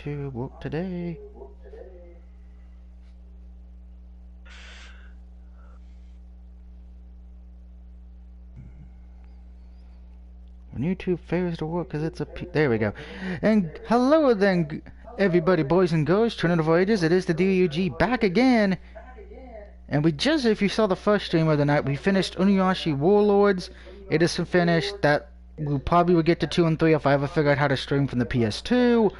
To work today. When YouTube fails to work because it's a there we go. And hello then, everybody, boys and girls, Trinity of Ages. It is the DUG back again. And we just, if you saw the first stream of the night, we finished Uniyashi Warlords. It is finished. That we probably will get to 2 and 3 if I ever figure out how to stream from the PS2.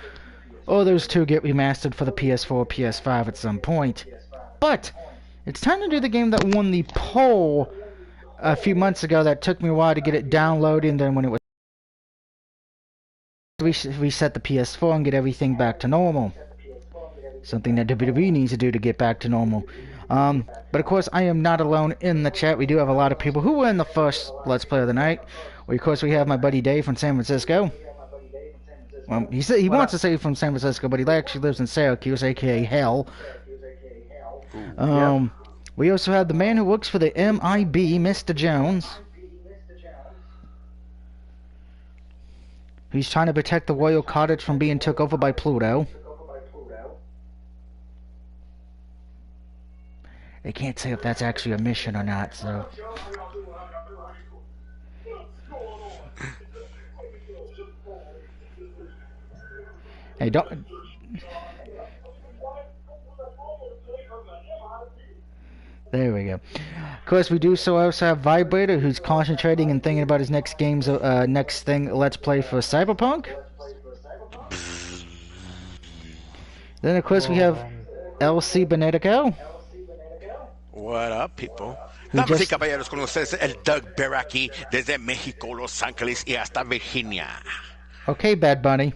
Or those two get remastered for the PS4, PS5 at some point. But it's time to do the game that won the poll a few months ago. That took me a while to get it downloaded, and then when it was reset the PS4 and get everything back to normal. Something that WWE needs to do to get back to normal. But of course, I am not alone in the chat. We do have a lot of people who were in the first Let's Play of the night. Of course, we have my buddy Dave from San Francisco. Well, he said he wants to say from San Francisco, but he actually lives in Syracuse, aka Hell. We also have the man who works for the MIB, Mr. Jones. He's trying to protect the royal cottage from being took over by Pluto. They can't say if that's actually a mission or not, so... Hey, don't... There we go. Of course, we do also have Vibrator, who's concentrating and thinking about his next game's next thing. Let's play for Cyberpunk. Then, of course, we have LC Benedico. What up, people? Damas y caballeros, con ustedes el Doug Bear aquí desde México, Los Ángeles y hasta Virginia. Okay, Bad Bunny.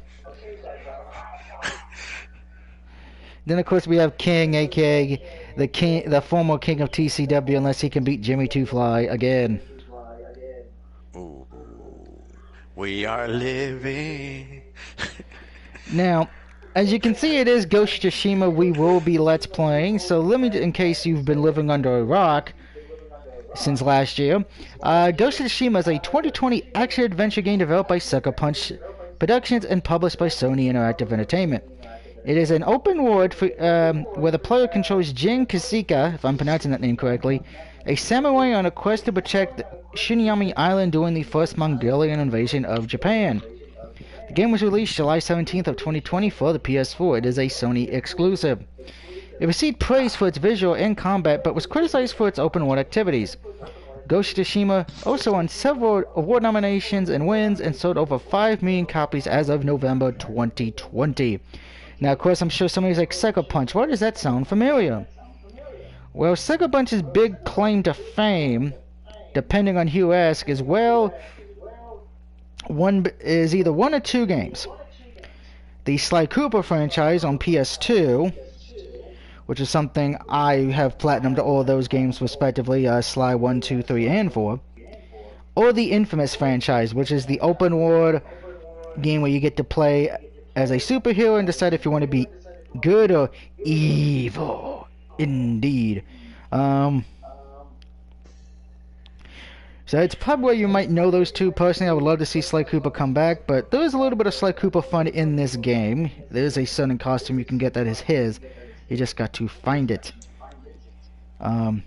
Then, of course, we have King, aka the former king of TCW, unless he can beat Jimmy Two Fly again. Ooh, we are living. Now, as you can see, it is Ghost of Tsushima we will be Let's Playing, so let me, in case you've been living under a rock since last year, Ghost of Tsushima is a 2020 action-adventure game developed by Sucker Punch Productions and published by Sony Interactive Entertainment. It is an open world where the player controls Jin Kasika, if I'm pronouncing that name correctly, a samurai on a quest to protect Shinyami Island during the first Mongolian invasion of Japan. The game was released July 17th of 2020 for the PS4. It is a Sony exclusive. It received praise for its visual and combat, but was criticized for its open world activities. Ghost of Tsushima also won several award nominations and wins, and sold over 5 million copies as of November 2020. Now, of course, I'm sure somebody's like, Sucker Punch, why does that sound familiar? Well, Sucker Punch's big claim to fame, depending on who you ask, is, well, is either one or two games. The Sly Cooper franchise on PS2, which is something I have platinumed all those games respectively, Sly 1, 2, 3, and 4. Or the Infamous franchise, which is the open world game where you get to play as a superhero and decide if you want to be good or evil. Indeed. So it's probably where you might know those two. Personally, I would love to see Sly Cooper come back, but there is a little bit of Sly Cooper fun in this game. There is a certain costume you can get that is his. You just got to find it. Of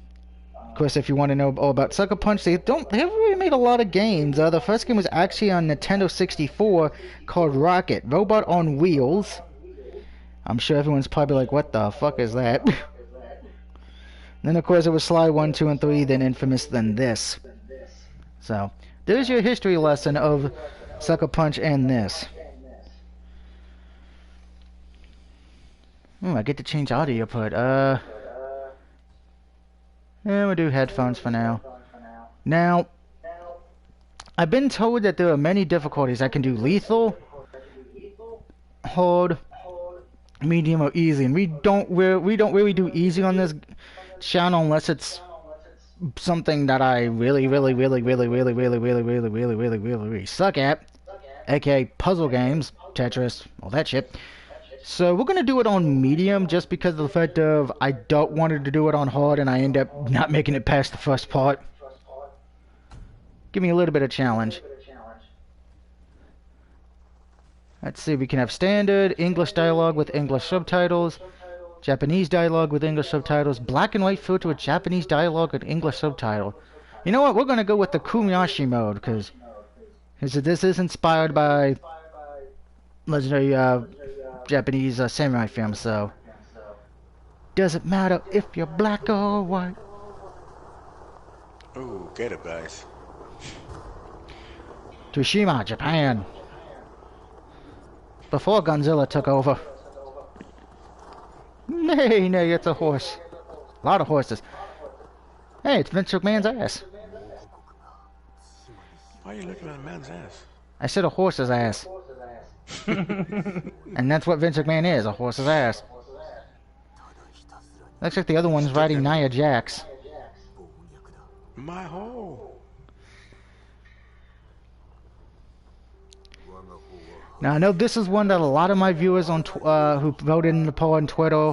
course, if you want to know all about Sucker Punch, they haven't really made a lot of games. The first game was actually on Nintendo 64 called Rocket, Robot on Wheels. I'm sure everyone's probably like, what the fuck is that? Then, of course, it was Sly 1, 2, and 3, then Infamous, then this. So, there's your history lesson of Sucker Punch and this. I get to change audio input. Yeah, we'll do headphones for now. Now, I've been told that there are many difficulties. I can do lethal, hard, medium, or easy, and we don't really do easy on this channel unless it's something that I really suck at, aka puzzle games, Tetris, all that shit. So we're gonna do it on medium just because of the fact of I don't want to do it on hard and I end up not making it past the first part. Give me a little bit of challenge. Let's see, we can have standard, English dialogue with English subtitles, Japanese dialogue with English subtitles, black and white filter with Japanese dialogue and English subtitle. You know what? We're going to go with the Kumiyashi mode, because this is inspired by legendary Japanese samurai films, so doesn't matter if you're black or white. Ooh, get it, guys. Tsushima, Japan. Before Godzilla took over. Nay, it's a horse. A lot of horses. Hey, it's Vince McMahon's ass. Why are you looking at a man's ass? I said a horse's ass. And that's what Vince McMahon is, a horse's ass. Looks like the other one's riding Nia Jax. My hole. Now, I know this is one that a lot of my viewers on who voted in the poll on Twitter,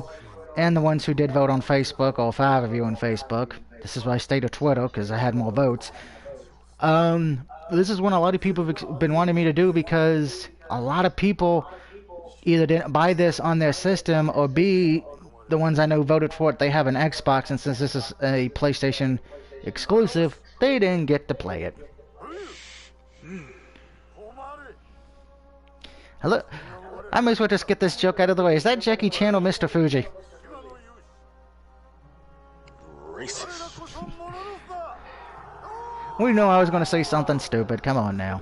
and the ones who did vote on Facebook, all 5 of you on Facebook. This is why I stayed to Twitter, because I had more votes. This is one a lot of people have been wanting me to do, because a lot of people either didn't buy this on their system, or B, the ones I know voted for it, they have an Xbox, and since this is a PlayStation exclusive, they didn't get to play it. Hello, I might as well just get this joke out of the way. Is that Jackie Chan or Mr. Fuji? Racist. We know I was going to say something stupid. Come on now.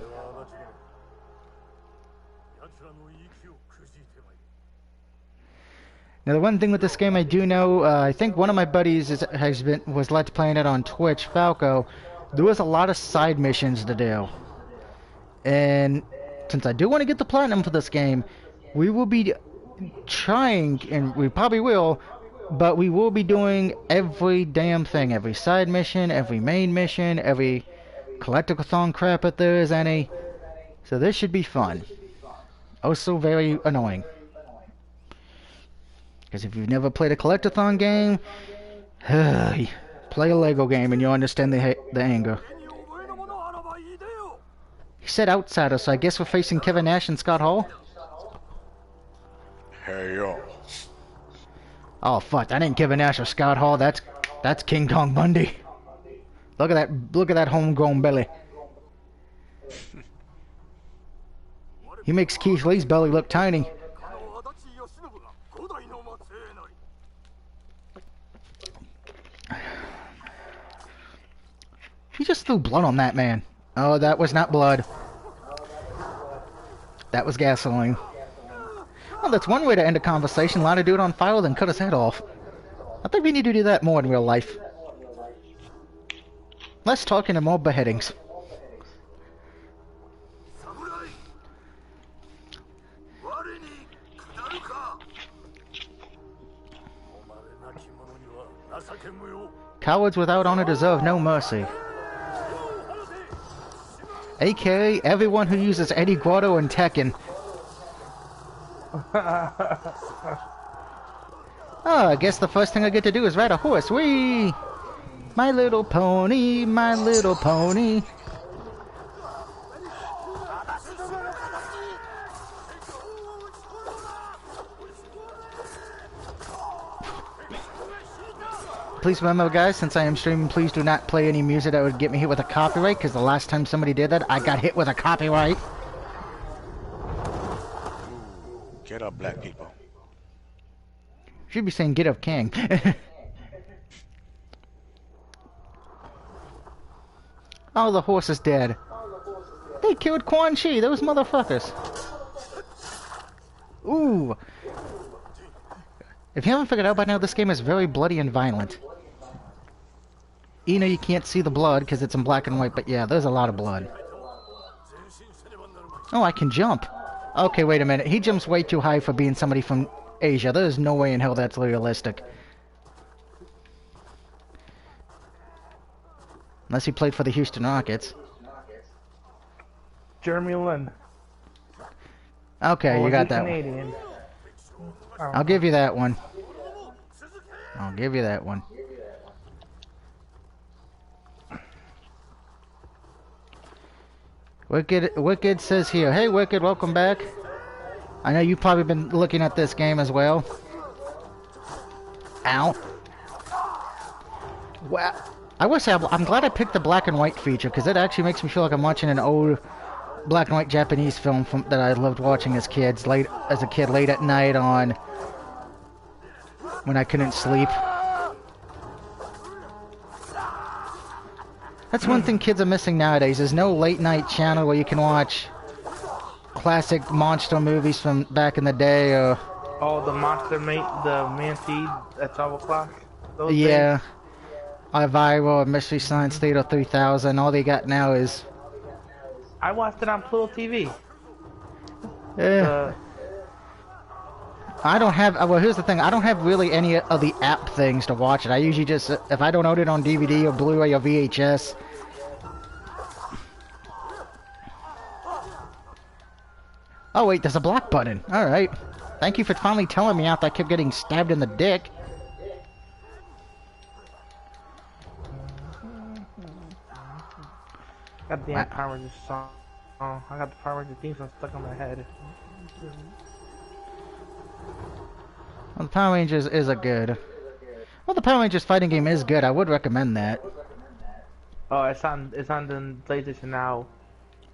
Now, the one thing with this game I do know, I think one of my buddies was Let's Playing it on Twitch, Falco. There was a lot of side missions to do. And since I do want to get the platinum for this game, we will be trying, and we probably will, but we will be doing every damn thing. Every side mission, every main mission, every collectathon crap if there is any. So this should be fun. Also very annoying. Because if you've never played a collectathon game, play a Lego game and you'll understand the anger. He said outsider, so I guess we're facing Kevin Nash and Scott Hall? Hey, yo. Oh, fuck, that ain't Kevin Nash or Scott Hall, that's King Kong Bundy. Look at that homegrown belly. He makes Keith Lee's belly look tiny. He just threw blood on that man. Oh, that was not blood. That was gasoline. Well, that's one way to end a conversation. Lie to do it on fire, then cut his head off. I think we need to do that more in real life. Less talking and more beheadings. Cowards without honor deserve no mercy. AKA everyone who uses Eddie Guardo and Tekken. Oh, I guess the first thing I get to do is ride a horse. Whee! My little pony, my little pony. Please remember, guys, since I am streaming, please do not play any music that would get me hit with a copyright, because the last time somebody did that, I got hit with a copyright. Get up, black people. Should be saying get up, King. Oh, the horse is dead. They killed Quan Chi, those motherfuckers. Ooh. If you haven't figured out by now, this game is very bloody and violent. You know you can't see the blood because it's in black and white, but yeah, there's a lot of blood. Oh, I can jump. Okay, wait a minute. He jumps way too high for being somebody from Asia. There's no way in hell that's realistic. Unless he played for the Houston Rockets. Jeremy Lin. Okay, you got that Canadian. one. I'll give you that one. I'll give you that one. Wicked says here, hey Wicked, welcome back. I know you've probably been looking at this game as well. Ow. Well, I will say I'm glad I picked the black and white feature because it actually makes me feel like I'm watching an old black and white Japanese film that I loved watching as a kid late at night on when I couldn't sleep. That's one thing kids are missing nowadays. There's no late night channel where you can watch classic monster movies from back in the day. Oh, the Man Seed at 12 o'clock. Yeah. Viral, Mystery Science Theater 3000. All they got now is... I watched it on Pluto TV. I don't have... Well, here's the thing. I don't have really any of the app things to watch it. I usually just... If I don't own it on DVD or Blu-ray or VHS... Oh, wait, there's a block button. Alright. Thank you for finally telling me after I kept getting stabbed in the dick. Got the Power Rangers song. Oh, I got the Power Rangers theme song stuck on my head. Well, the Power Rangers is a good... Well, the Power Rangers fighting game is good. I would recommend that. Oh, it's on the PlayStation Now.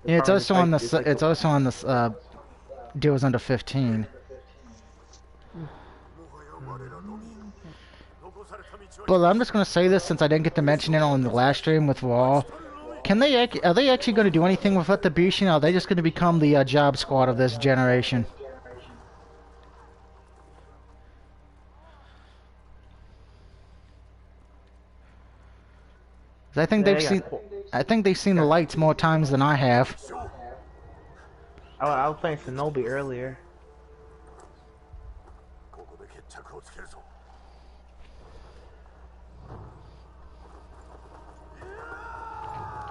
Yeah, it's also on the... It's also on the... Deals under 15. But I'm just gonna say this since I didn't get to mention it on the last stream with Raw. Are they actually going to do anything with Retribution, or are they just going to become the job squad of this generation? I think they've seen the lights more times than I have. I was playing Shinobi earlier.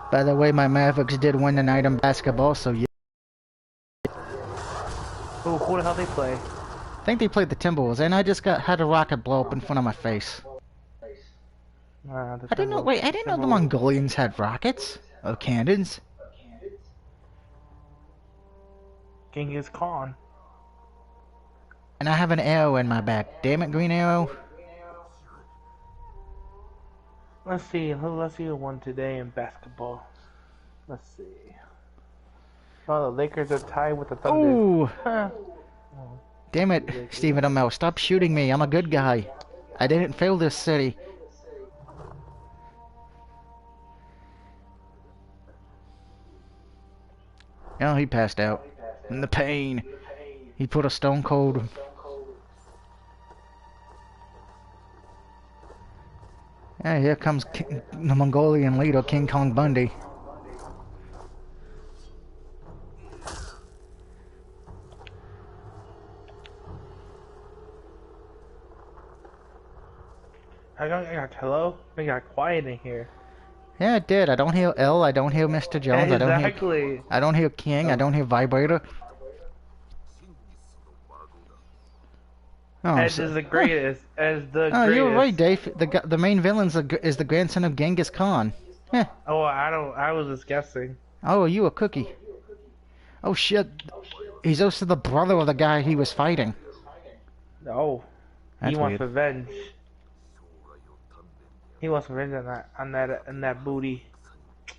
By the way, my Mavericks did win tonight in basketball, so yeah. Oh, who the hell they play? I think they played the Timberwolves, and I just had a rocket blow up in front of my face. I didn't know. Wait, I didn't know the Mongolians had rockets or cannons. Genghis Khan. And I have an arrow in my back. Damn it, Green Arrow. Let's see who won today in basketball. Let's see. Oh, the Lakers are tied with the Thunder. Ooh. Damn it, Stephen Amell. Stop shooting me. I'm a good guy. I didn't fail this city. Oh, he passed out. In the pain. He put a stone cold. Yeah, here comes the Mongolian leader, King Kong Bundy. Hello? We got quiet in here. Yeah, it did. I don't hear L. I don't hear Mr. Jones. Exactly. I don't hear King. I don't hear Vibrator. Oh, Ed is the greatest. Oh, you're right, Dave. The main villain is the grandson of Genghis Khan. Yeah. Oh, I was just guessing. Oh, are you a cookie? Oh shit. He's also the brother of the guy he was fighting. Oh. He wants revenge. He wants revenge on that booty.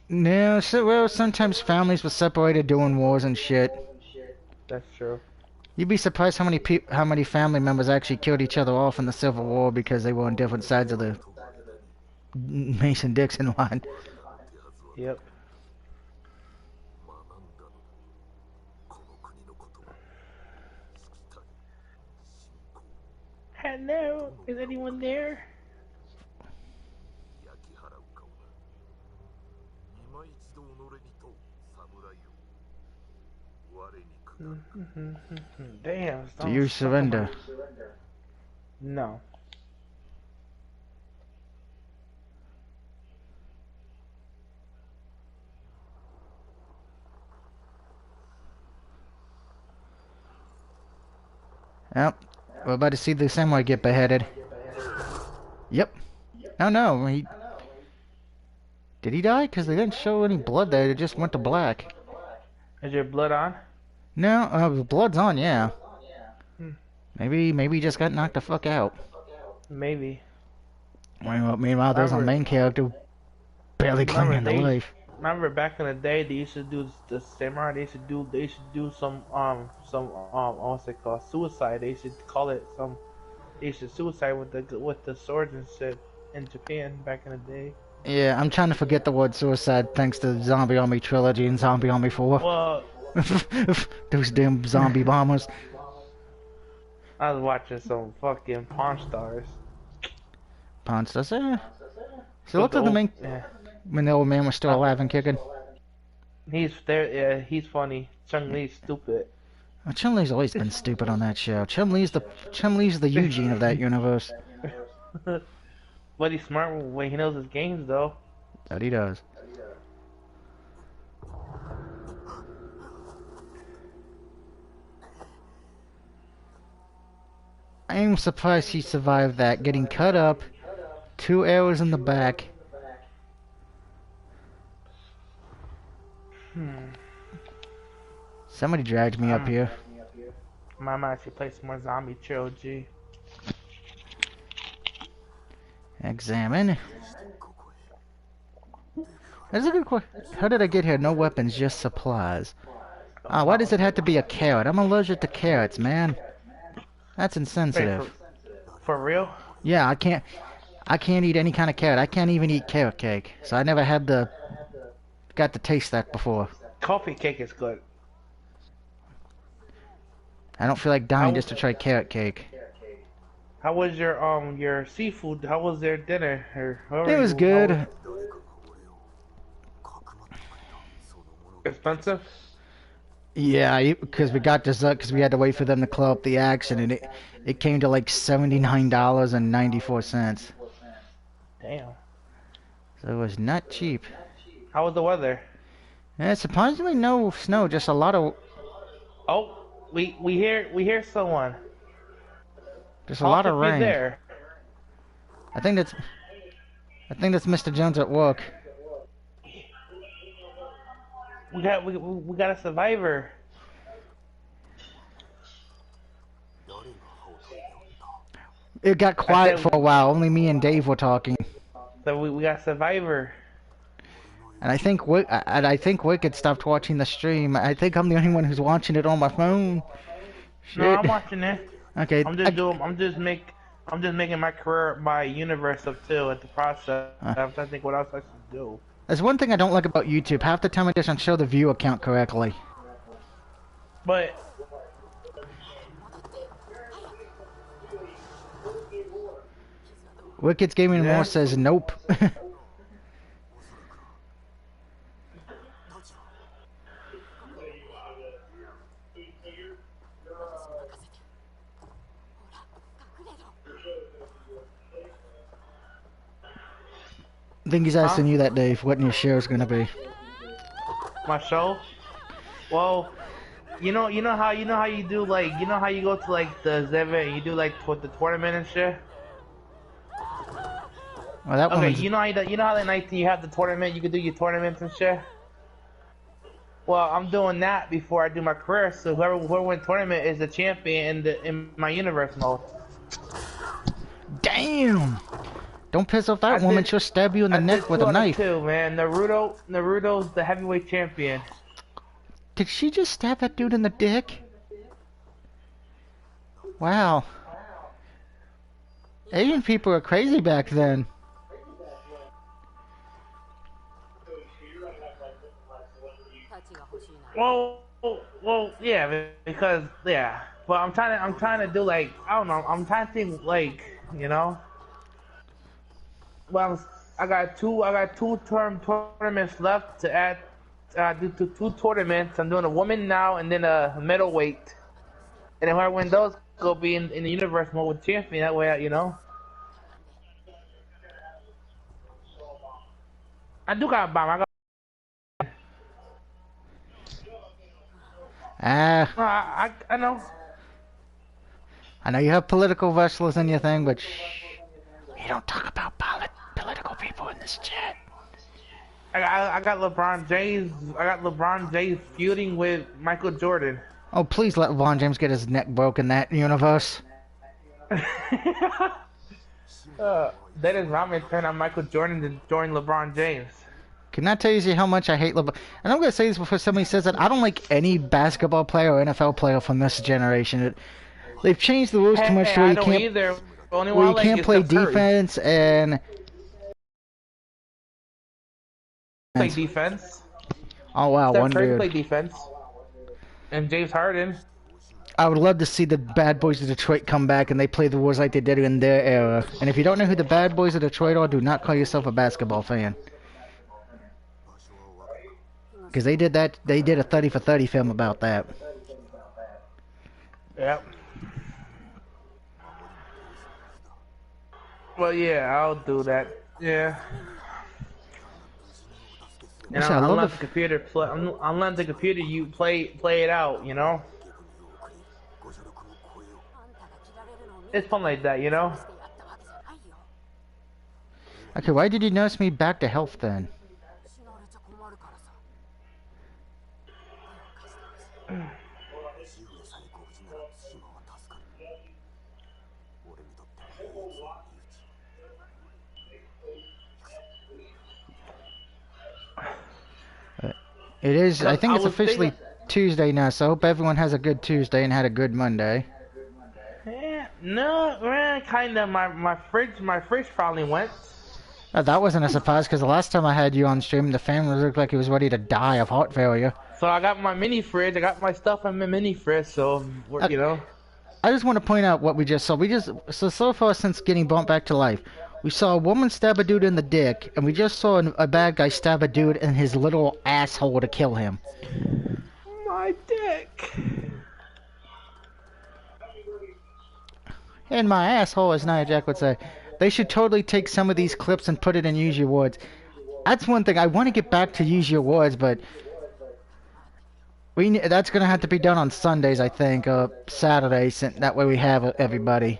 No, well, sometimes families were separated doing wars and shit. That's true. You'd be surprised how many family members actually killed each other off in the Civil War because they were on different sides of the Mason-Dixon line. Yep. Hello, is anyone there? Damn. Do you surrender? No. Yep. We're about to see the samurai get beheaded. Yep. Oh no, did he die? Because they didn't show any blood there. It just went to black. Is your blood on? No, the blood's on, yeah. Maybe he just got knocked the fuck out. Maybe. Meanwhile, there's a Remember, main character barely remember clinging to they life. remember back in the day they used to do the samurai. They should do some what's it called, suicide. They should call it some. They should suicide with the swords and shit in Japan back in the day. Yeah, I'm trying to forget the word suicide thanks to Zombie Army Trilogy and Zombie Army 4. Well, Those damn zombie bombers. I was watching some fucking Pawn Stars. Pawn Stars, eh. So With look at the main... yeah. When the old man was still alive and kicking. He's there. Yeah, he's funny. Chun-Li's stupid. Well, Chun-Li's always been stupid on that show. Chun-Li's the Eugene of that universe. But he's smart when he knows his games, though. That he does. I am surprised he survived that. Getting cut up, 2 arrows in the back. Somebody dragged me up here. Might actually play some more Zombie Trilogy. Examine. That's a good question. How did I get here? No weapons, just supplies. Why does it have to be a carrot? I'm allergic to carrots, man. That's insensitive. Wait, for real? Yeah, I can't eat any kind of carrot. I can't even eat carrot cake. So I never got to taste that before. Coffee cake is good. I don't feel like dying just to try carrot cake. How was your seafood? How was their dinner? It was good. Expensive? Yeah, because we got dessert because we had to wait for them to clear up the action, and it came to like $79.94. Damn. So it was not cheap. How was the weather? Yeah, surprisingly no snow, just a lot of. Oh, we hear someone. Just a lot of rain. There. I think that's Mr. Jones at work. We got a survivor. It got quiet for a while. Only me and Dave were talking. So we got a survivor. And I think Wicked stopped watching the stream. I think I'm the only one who's watching it on my phone. Shit. No, I'm watching it. Okay. I'm just making my career my universe up too at the process. I'm trying to think what else I should do. There's one thing I don't like about YouTube. Half the time it doesn't show the view account correctly. But Wicked's Gaming More says nope. I think he's asking you that, Dave, what your share is gonna be. My show? Well, you know how you do like how you go to like the Zeva and you do like the tournament and shit. Well, that okay, you know how the night you have the tournament, you can do your tournaments and shit. Well, I'm doing that before I do my career, so whoever wins tournament is the champion in my universe mode. Damn! Don't piss off that woman, she'll stab you in the neck with a knife. Too, man. Naruto's the heavyweight champion. Did she just stab that dude in the dick? Wow. Asian people were crazy back then. Well, yeah, because but I'm trying to do like I don't know. I'm trying to think like Well, I got two tournaments left to add. Do two tournaments. I'm doing a woman now and then a middleweight. And then when I win those, go be in the universe mode with champion. That way, I do got a bomb. I know. I know you have political wrestlers in your thing, but we don't talk about political people in this chat. I got LeBron James. I got LeBron James feuding with Michael Jordan. Oh, please let LeBron James get his neck broke in that universe. That is Ramen turn on Michael Jordan to join LeBron James. Cannot tell you how much I hate LeBron. And I'm going to say this before somebody says that. I don't like any basketball player or NFL player from this generation. They've changed the rules too much Hey, to I don't either. Only one where I you like can't is play Steph Curry. defense and... Play defense. Oh, wow, Steph one Curry dude. play defense. And James Harden. I would love to see the Bad Boys of Detroit come back and they play the rules like they did in their era. And if you don't know who the Bad Boys of Detroit are, do not call yourself a basketball fan. Because they did that. They did a 30 for 30 film about that. Yep. Well, yeah, I'll do that. Yeah. And I'm letting the computer play. I'm letting the computer play it out. You know. It's fun like that, you know. Okay, why did you nurse me back to health then? It is. I think it's officially Tuesday now, so I hope everyone has a good Tuesday and had a good Monday. Yeah, no, man, kind of. My fridge probably went. That wasn't a surprise because the last time I had you on stream, the family looked like it was ready to die of heart failure. So I got my mini fridge. I got my stuff in my mini fridge. So you know. I just want to point out what we just saw. So far since getting bumped back to life, we saw a woman stab a dude in the dick, and we just saw a bad guy stab a dude in his little asshole to kill him. My dick. In my asshole, as Nia Jack would say. They should totally take some of these clips and put it in Use Your Words. That's one thing. I want to get back to Use Your Words, but that's going to have to be done on Sundays, I think, Saturdays. That way we have everybody.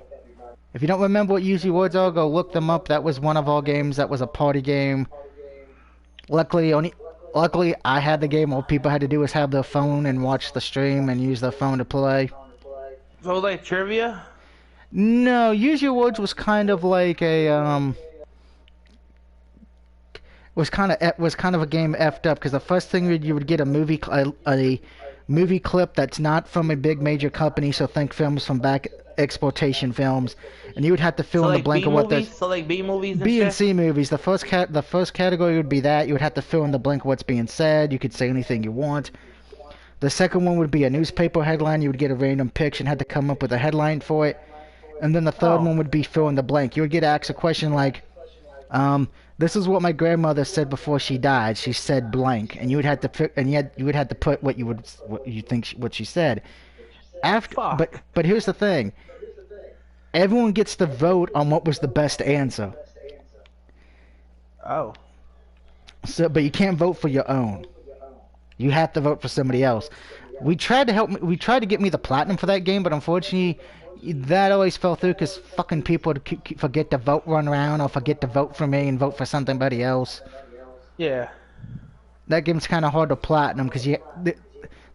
If you don't remember what Use Your Words are, go look them up. That was one of our games. That was a party game. Luckily, I had the game. All people had to do was have their phone and watch the stream and use their phone to play. So like trivia? No, Use Your Words was kind of like a was kind of a game effed up because the first thing you would get a movie clip that's not from a big major company, so think films from back exploitation films, and you would have to fill in the blank of what the so like B movies and B and C movies. The first category would be that you would have to fill in the blank of what's being said. You could say anything you want. The second one would be a newspaper headline. You would get a random picture and had to come up with a headline for it. And then the third one would be fill in the blank. You would get asked a question like, this is what my grandmother said before she died. She said blank, and you would have to put what she said. But here's the thing. Everyone gets to vote on what was the best answer. Oh. So, but you can't vote for your own. You have to vote for somebody else. We tried to get me the platinum for that game, but unfortunately, that always fell through because fucking people would forget to vote run around or forget to vote for me and vote for somebody else. Yeah. That game's kind of hard to platinum because the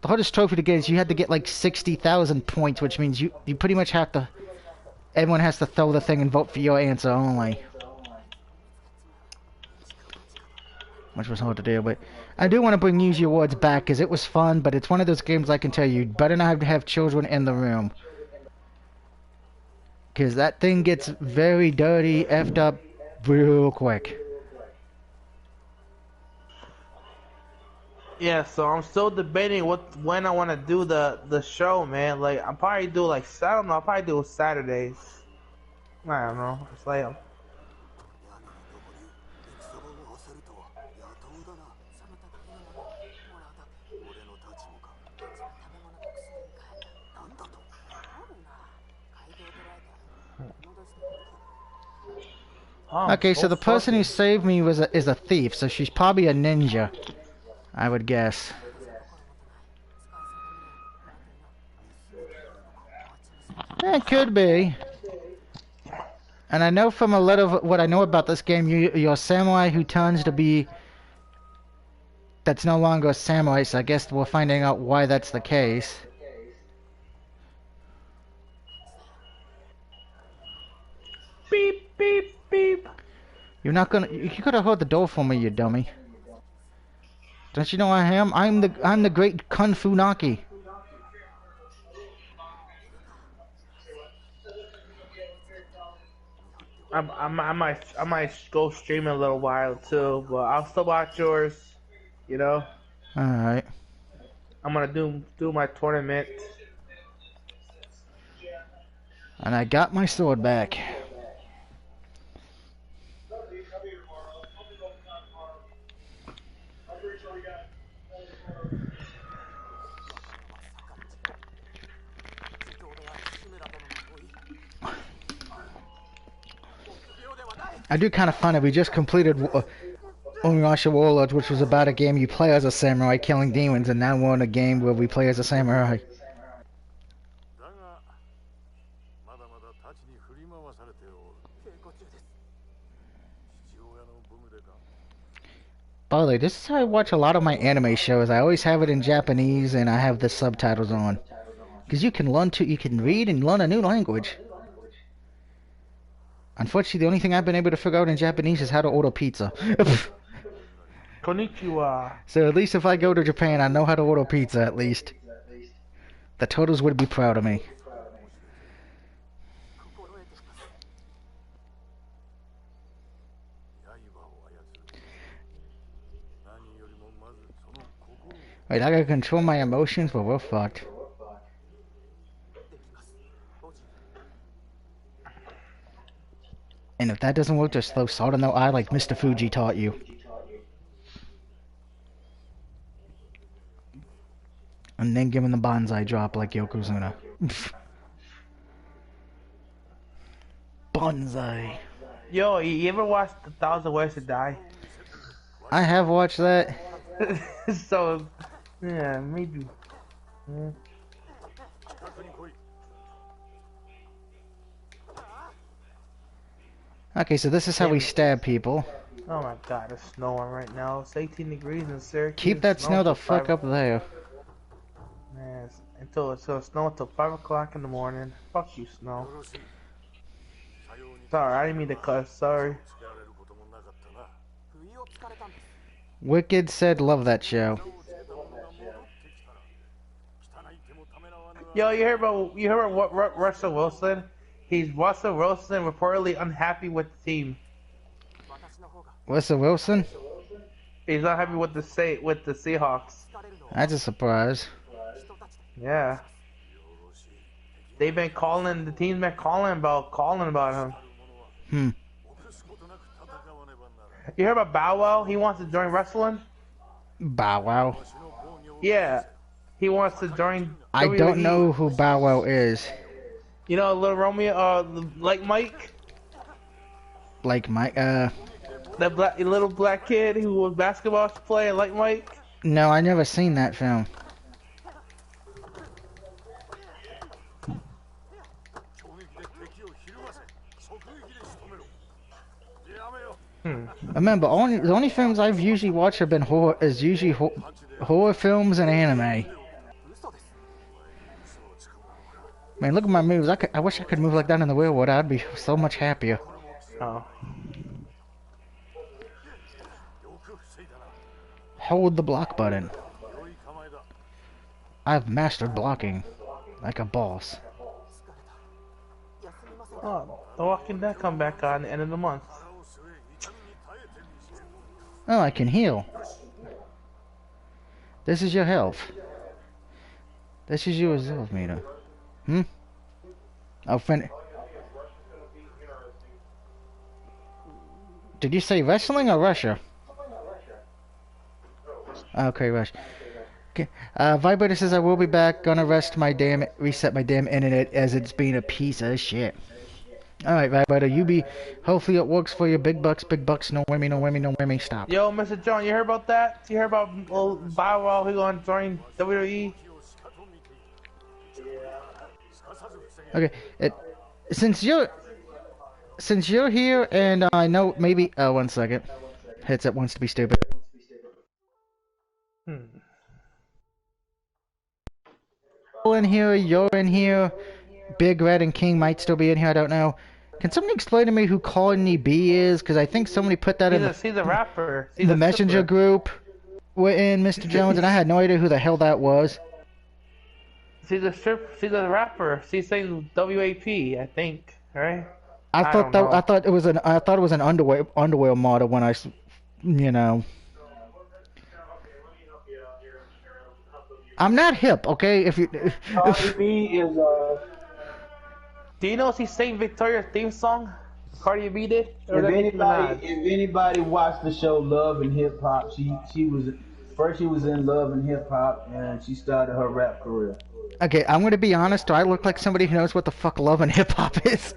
hardest trophy to get is you had to get like 60,000 points, which means you pretty much have to. Everyone has to throw the thing and vote for your answer only. Which was hard to do, but I do want to bring Use Your Words back because it was fun, but it's one of those games I can tell you better not have children in the room. Because that thing gets very dirty, effed up real quick. Yeah, so I'm still debating when I want to do the show, man. Like, I'll probably do I don't know, I'll probably do Saturdays. I don't know. It's like... Okay, so the person who saved me is a thief, so she's probably a ninja, I would guess. It could be. And I know from a lot of what I know about this game, you're a samurai who turns to be... That's no longer a samurai, so I guess we're finding out why that's the case. beep, beep, beep. You're not gonna. You could have hold the door for me, you dummy. Don't you know I am? I'm the great Kung Fu Naki. I might go stream in a little while too, but I'll still watch yours. You know, All right. I'm gonna do my tournament. And I got my sword back. I do kind of find it. We just completed Onimusha Warlords, which was about a game you play as a samurai killing demons, and now we're in a game where we play as a samurai. By the way, this is how I watch a lot of my anime shows. I always have it in Japanese, and I have the subtitles on, because you can read and learn a new language. Unfortunately, the only thing I've been able to figure out in Japanese is how to order pizza. Konnichiwa. So at least if I go to Japan, I know how to order pizza at least. The Totals would be proud of me. Wait, I gotta control my emotions, but we're fucked. And if that doesn't work, just throw salt in the eye like Mr. Fuji taught you. And then give him the bonsai drop like Yokozuna. Bonsai. Yo, you ever watched 1,000 Ways to Die? I have watched that. So, yeah, maybe. Yeah. Okay, so this is how we stab people. Oh my god, it's snowing right now. It's 18 degrees in Syracuse. Keep that snow the fuck up there. Man, until snow until 5 o'clock in the morning. Fuck you, snow. Sorry, I didn't mean to cuss. Sorry. Wicked said love that show. Yo, you heard about what Russell Wilson? Russell Wilson reportedly unhappy with the team. Russell Wilson? He's not happy with the Seahawks. That's a surprise. Yeah. The team's been calling about him. You heard about Bow Wow? He wants to join wrestling? Bow Wow? Yeah. He wants to join I WWE. don't know who Bow Wow is. You know, little Romeo, like Mike? Like Mike, That little black kid who was basketball player, like Mike? No, I never seen that film. Remember, the only films I've usually watched have been horror films and anime. Man, look at my moves. I wish I could move like that in the real world. I'd be so much happier. Oh. Hold the block button. I've mastered blocking like a boss. Oh, The Walking Dead come back on the end of the month. Oh, I can heal. This is your health. This is your reserve meter. Oh, did you say wrestling or Russia? Okay, Rush. Okay. Vibrator says I will be back. Gonna reset my damn internet as it's being a piece of shit. Alright, Vibrator, hopefully it works for you. Big bucks, no whammy, no whammy, no whammy, stop. Yo, Mr. John, you heard about that? You heard about Bow Wow, he gonna join WWE? Okay, since you're here, and I know maybe 1 second. Headset wants to be stupid. In here, you're in here. Big Red and King might still be in here. I don't know. Can somebody explain to me who Cardi B is? Because I think somebody put that in She's a rapper. in She's the a messenger stripper. group in Mr. Jones, and I had no idea who the hell that was. She's a rapper. She sings WAP, I think, right? I thought don't know. it was an underwear model when I, you know. I'm not hip, okay? Cardi B is Do you know she sang Victoria's theme song? Cardi B did. if anybody watched the show Love and Hip Hop, she was in Love and Hip Hop, and she started her rap career. Okay, I'm gonna be honest. Do I look like somebody who knows what the fuck Love and Hip Hop is?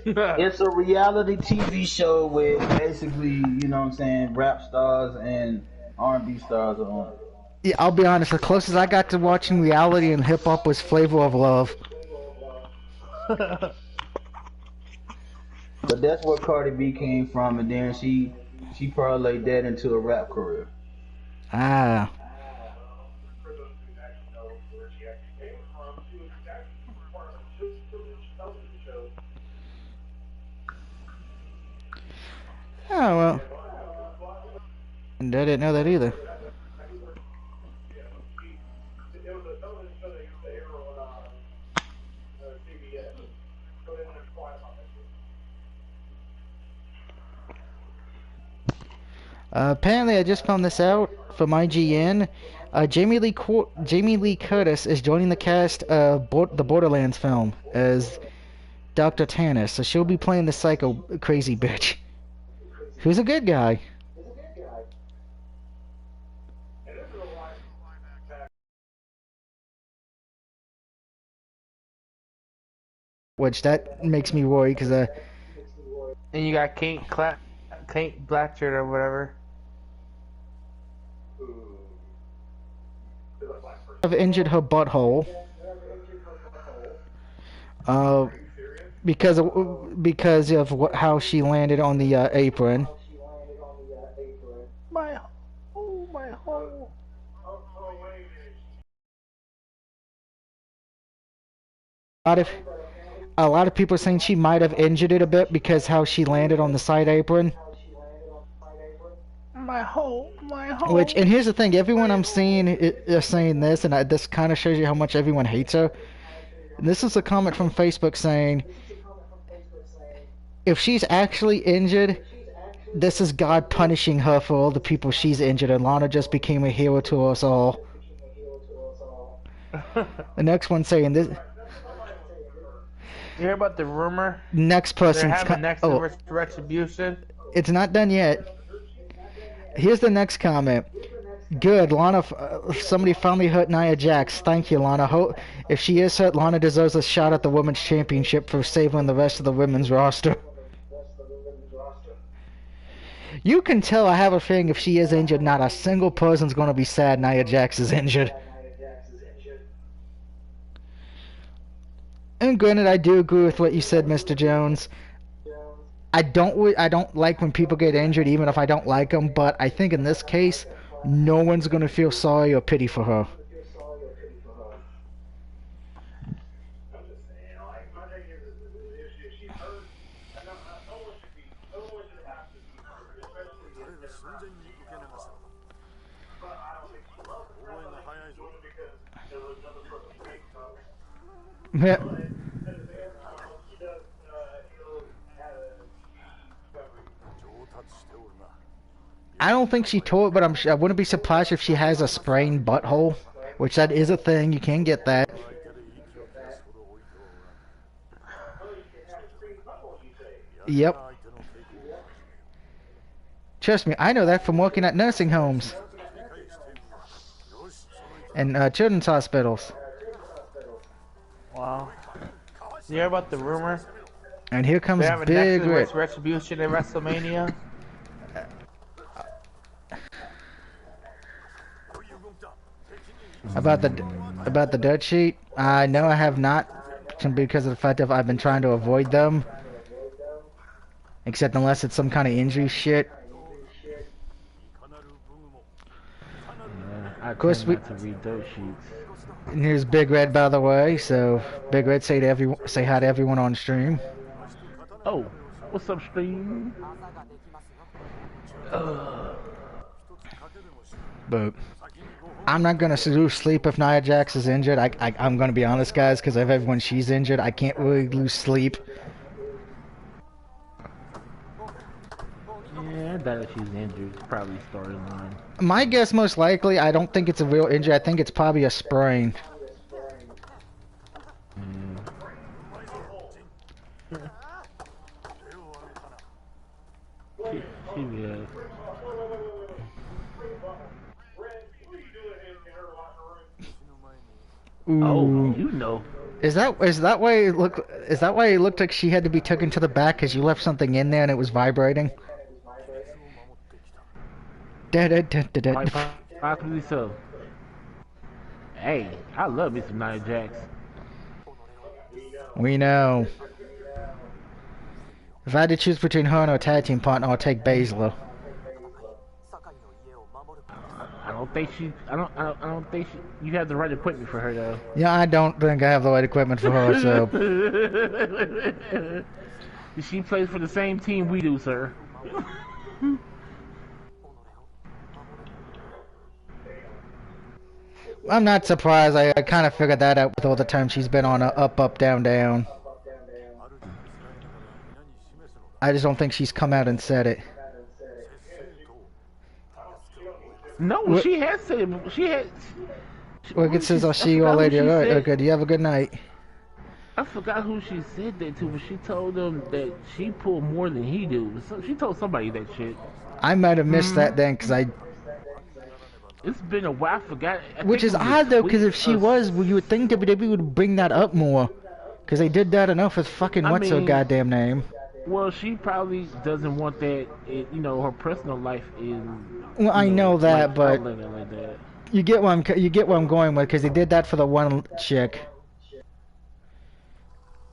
It's a reality TV show with basically, you know what I'm saying, rap stars and R&B stars are on it. Yeah, I'll be honest. The closest I got to watching reality and hip hop was Flavor of Love. But that's where Cardi B came from, and then she parlayed that into a rap career. Ah. Oh well. And I didn't know that either. Apparently, I just found this out from IGN. Jamie Lee Curtis is joining the cast of the Borderlands film as Dr. Tannis, so she'll be playing the psycho crazy bitch. Who's a good guy. Which that makes me worry because and you got Kate Blanchard or whatever. I've injured her butthole. Because of how she landed on the apron. My hole. A lot of people are saying she might have injured it a bit because how she landed on the side apron. My hole. Which, and here's the thing, everyone I'm seeing is saying this, and this kind of shows you how much everyone hates her. And this is a comment from Facebook saying, if she's actually injured, this is God punishing her for all the people she's injured, and Lana just became a hero to us all. The next one saying this. You hear about the rumor? Next person. They're having next retribution. It's not done yet. Here's the next comment. Good, Lana. Somebody finally hurt Nia Jax. Thank you, Lana. If she is hurt, Lana deserves a shot at the women's championship for saving the rest of the women's roster. You can tell I have a feeling if she is injured, not a single person's going to be sad Nia Jax is injured. And granted, I do agree with what you said, Mr. Jones. I don't like when people get injured, even if I don't like them, but I think in this case, no one's going to feel sorry or pity for her. Yeah. I don't think she tore it, but I wouldn't be surprised if she has a sprained butthole, which that is a thing. You can get that. Yep. Trust me, I know that from working at nursing homes and children's hospitals. Wow. You hear about the rumor? And here comes Big Red. Retribution in WrestleMania. About the dirt sheet? No, I have not, because of the fact that I've been trying to avoid them. Except unless it's some kind of injury shit. I of course, we to read dirt sheets. And here's Big Red, by the way. So Big Red, say hi to everyone on stream. Oh, what's up, stream? But I'm not gonna lose sleep if Nia Jax is injured. I'm gonna be honest, guys, because of everyone she's injured, I can't really lose sleep. Yeah, I doubt if she's injured. It's probably storyline. My guess, most likely, I don't think it's a real injury. I think it's probably a sprain. She will. Ooh. Oh, you know. Is that why it looked? Is that why it looked like she had to be taken to the back because you left something in there and it was vibrating? Possibly so. Hey, I love me some Nia Jax. We know. If I had to choose between her and her tag team partner, I'll take Baszler. I don't think she. I don't think she. You have the right equipment for her though. Yeah, I don't think I have the right equipment for her. So. She plays for the same team we do, sir. I'm not surprised. I kind of figured that out with all the time she's been on a up, up, down, down. I just don't think she's come out and said it. No, what? She has said it. She has. Well, it says I'll see you all later. All right, okay, you have a good night. I forgot who she said that to, but she told them that she pulled more than he do. So she told somebody that shit. I might have missed that then, because I... It's been a while, I forgot. Which is odd, though, because if she was, you would think WWE would bring that up more. Because they did that enough with fucking what's her goddamn name. Well, she probably doesn't want that, you know, her personal life is... Well, I know that, but... Like that. You get where I'm going with, because they did that for the one chick.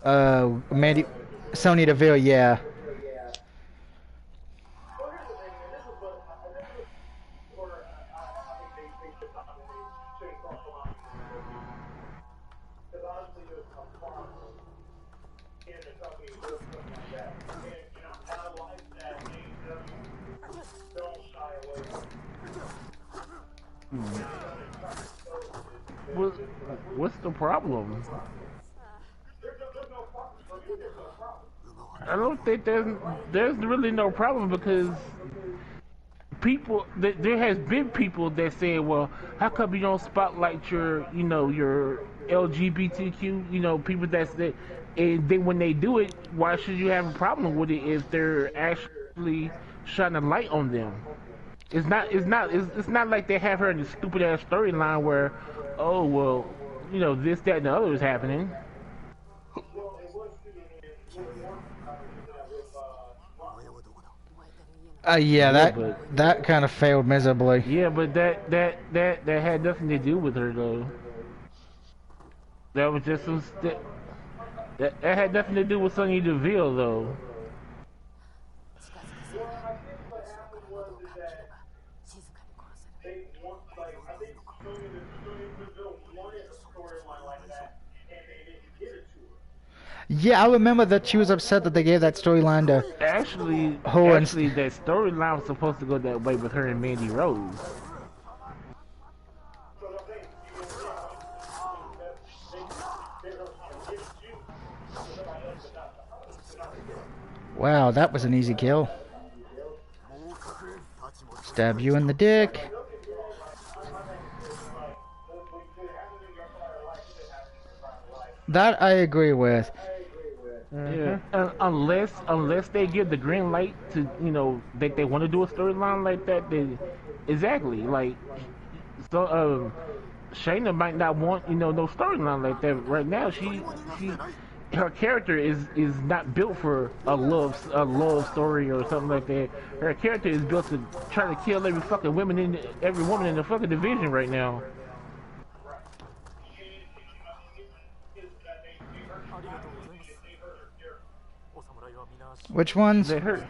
Mandy... Sonya Deville, yeah. What's the problem? I don't think there's really no problem because people there has been people that say, well, how come you don't spotlight your your LGBTQ people and then when they do it, why should you have a problem with it if they're actually shining a light on them? It's not like they have her in the stupid ass storyline where, oh well, this, that, and the other is happening. Yeah, that kind of failed miserably. Yeah, but that had nothing to do with her though. That was just some that had nothing to do with Sonya Deville though. Yeah, I remember that she was upset that they gave that storyline to actually that storyline was supposed to go that way with her and Mandy Rose. Wow, that was an easy kill. Stab you in the dick. That I agree with. Yeah, unless they give the green light to that they want to do a storyline like that, they exactly like so. Shayna might not want no storyline like that right now. Her character is not built for a love story or something like that. Her character is built to try to kill every woman in the fucking division right now. Which ones? They hurt.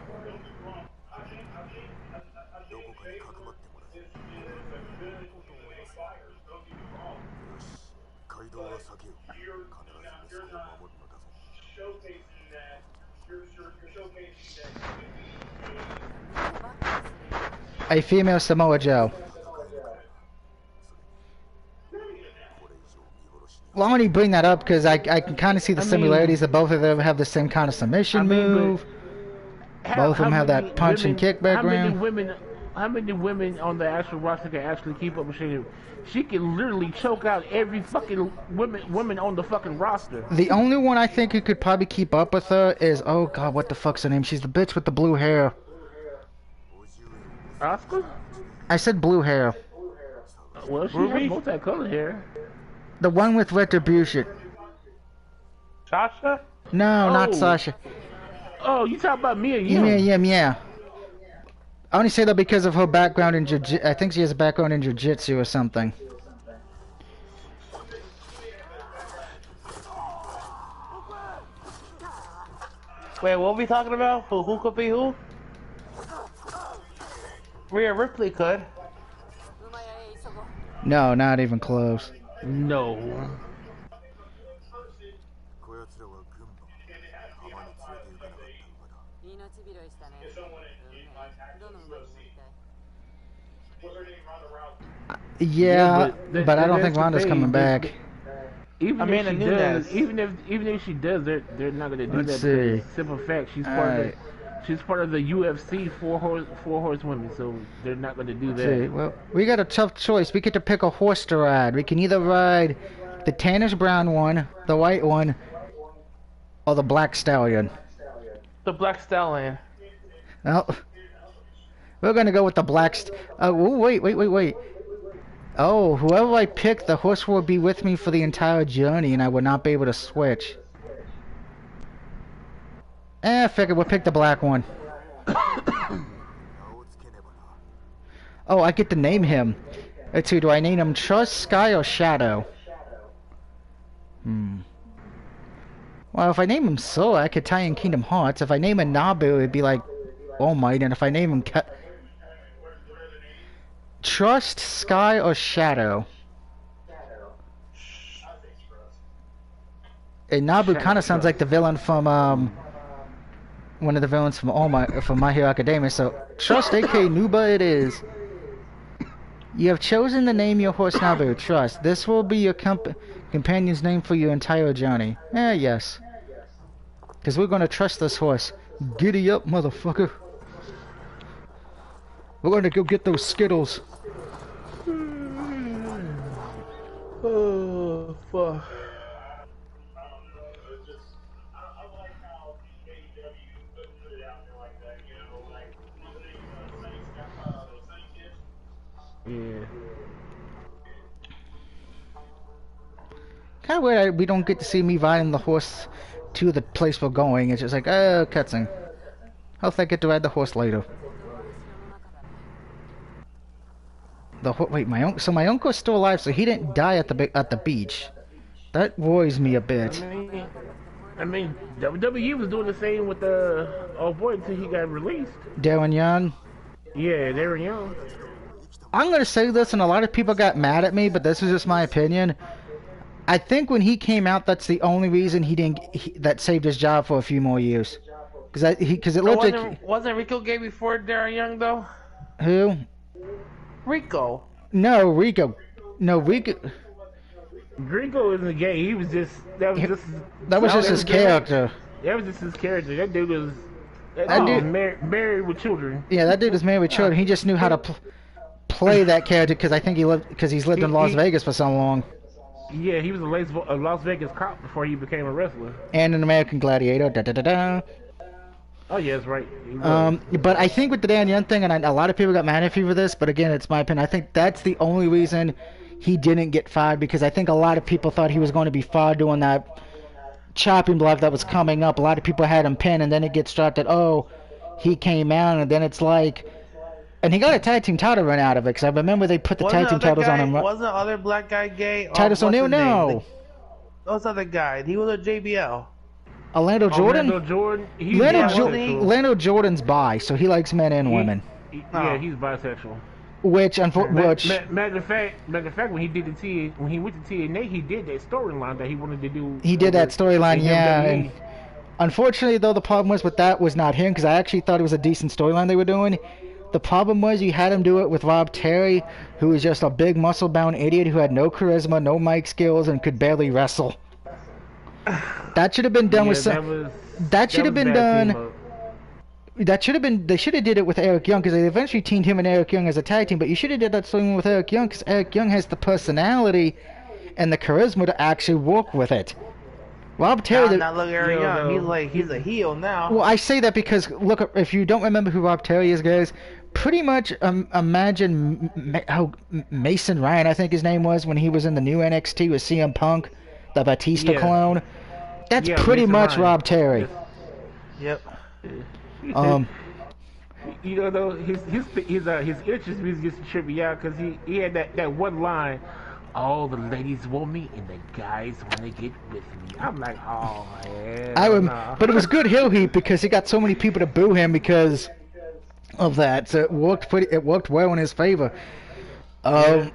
A female Samoa Joe. Well, I only bring that up because I can kind of see the similarities that both of them have the same kind of submission move. Both of them have that punch and kick background. How many women on the actual roster can actually keep up with she? She can literally choke out every fucking women on the fucking roster. The only one I think who could probably keep up with her is, oh god, what the fuck's her name? She's the bitch with the blue hair. Asuka? I said blue hair. Well, she has multicolored hair. The one with Retribution. Sasha? No, not Sasha. Oh, you talking about Mia Yim? Yeah. I only say that because of her background in jiu-jitsu. I think she has a background in jiu-jitsu or something. Wait, what are we talking about? Who could be who? Rhea Ripley could. No, not even close. No. Yeah, but I don't think Ronda's coming back. Even if she does, they're not gonna do that. See. Simple fact, she's part of the UFC four horsewomen, so they're not gonna do that. See, well, we got a tough choice. We get to pick a horse to ride. We can either ride the tannish brown one, the white one, or the black stallion. The black stallion. Well, we're gonna go with the black. Wait. Oh, whoever I pick, the horse will be with me for the entire journey, and I will not be able to switch. I figured we'll pick the black one. Oh, I get to name him. Let's see, do I name him Trust, Sky, or Shadow? Well, if I name him Soul, I could tie in Kingdom Hearts. If I name him Nabu, it'd be like All Might, and if I name him Trust, Sky, or Shadow? And Nabu kind of sounds like the villain from one of the villains from My Hero Academia. So Trust, aka Nuba, it is. You have chosen to name your horse Nabu. Trust. This will be your companion's name for your entire journey. Yes. Because we're gonna trust this horse. Giddy up, motherfucker. We're gonna go get those Skittles. Oh, fuck. Yeah. Kind of weird we don't get to see me riding the horse to the place we're going. It's just like, cutscene. Hopefully I get to ride the horse later. Wait, my uncle's still alive, so he didn't die at the beach. That worries me a bit. I mean, WWE was doing the same with the old boy until he got released. Darren Young? Yeah, Darren Young. I'm gonna say this, and a lot of people got mad at me, but this is just my opinion. I think when he came out, that's the only reason that saved his job for a few more years. Because it looked like... Wasn't Rico gay before Darren Young, though? Who? Rico. No, Rico. Rico isn't gay. He was just... That was just his character. That was just his character. That dude was... married with children. Yeah, that dude is married with children. He just knew how to play that character because I think he's lived in Las Vegas for so long. Yeah, he was a Las Vegas cop before he became a wrestler. And an American Gladiator. Oh yeah, that's right. But I think with the Dan Young thing, and a lot of people got mad at me for this, but again, it's my opinion. I think that's the only reason he didn't get fired, because I think a lot of people thought he was going to be fired doing that chopping block that was coming up. A lot of people had him pinned, and then it gets dropped that, oh, he came out, and then it's like... And he got a tag team title run out of it, because I remember they put the tag team titles on him. Wasn't the other black guy gay? Titus O'Neil? No. What's the other guy? He was a JBL. Orlando Jordan? Orlando Jordan's bi, so he likes men and women. Yeah, he's bisexual. Matter of fact, when he went to TNA, he did that storyline that he wanted to do. He did that storyline, yeah. Unfortunately, though, the problem with that was not him, because I actually thought it was a decent storyline they were doing. The problem was you had him do it with Rob Terry, who was just a big muscle-bound idiot who had no charisma, no mic skills, and could barely wrestle. That should have been done with some. That should have been done. That should have been. They should have did it with Eric Young, because they eventually teamed him and Eric Young as a tag team. But you should have did that storyline with Eric Young, because Eric Young has the personality and the charisma to actually work with it. Rob Terry. Now look at Eric Young. He's a heel now. Well, I say that because look, if you don't remember who Rob Terry is, guys, pretty much imagine Mason Ryan, I think his name was, when he was in the new NXT with CM Punk, the Batista clone. That's pretty Mason much Ryan. Rob Terry. Yep. You know, though, his interest music used to trip me out because he had that one line. All the ladies want me, and the guys want to get with me. I'm like, oh, hell But it was good heel heat because he got so many people to boo him because of that. So it worked well in his favor. It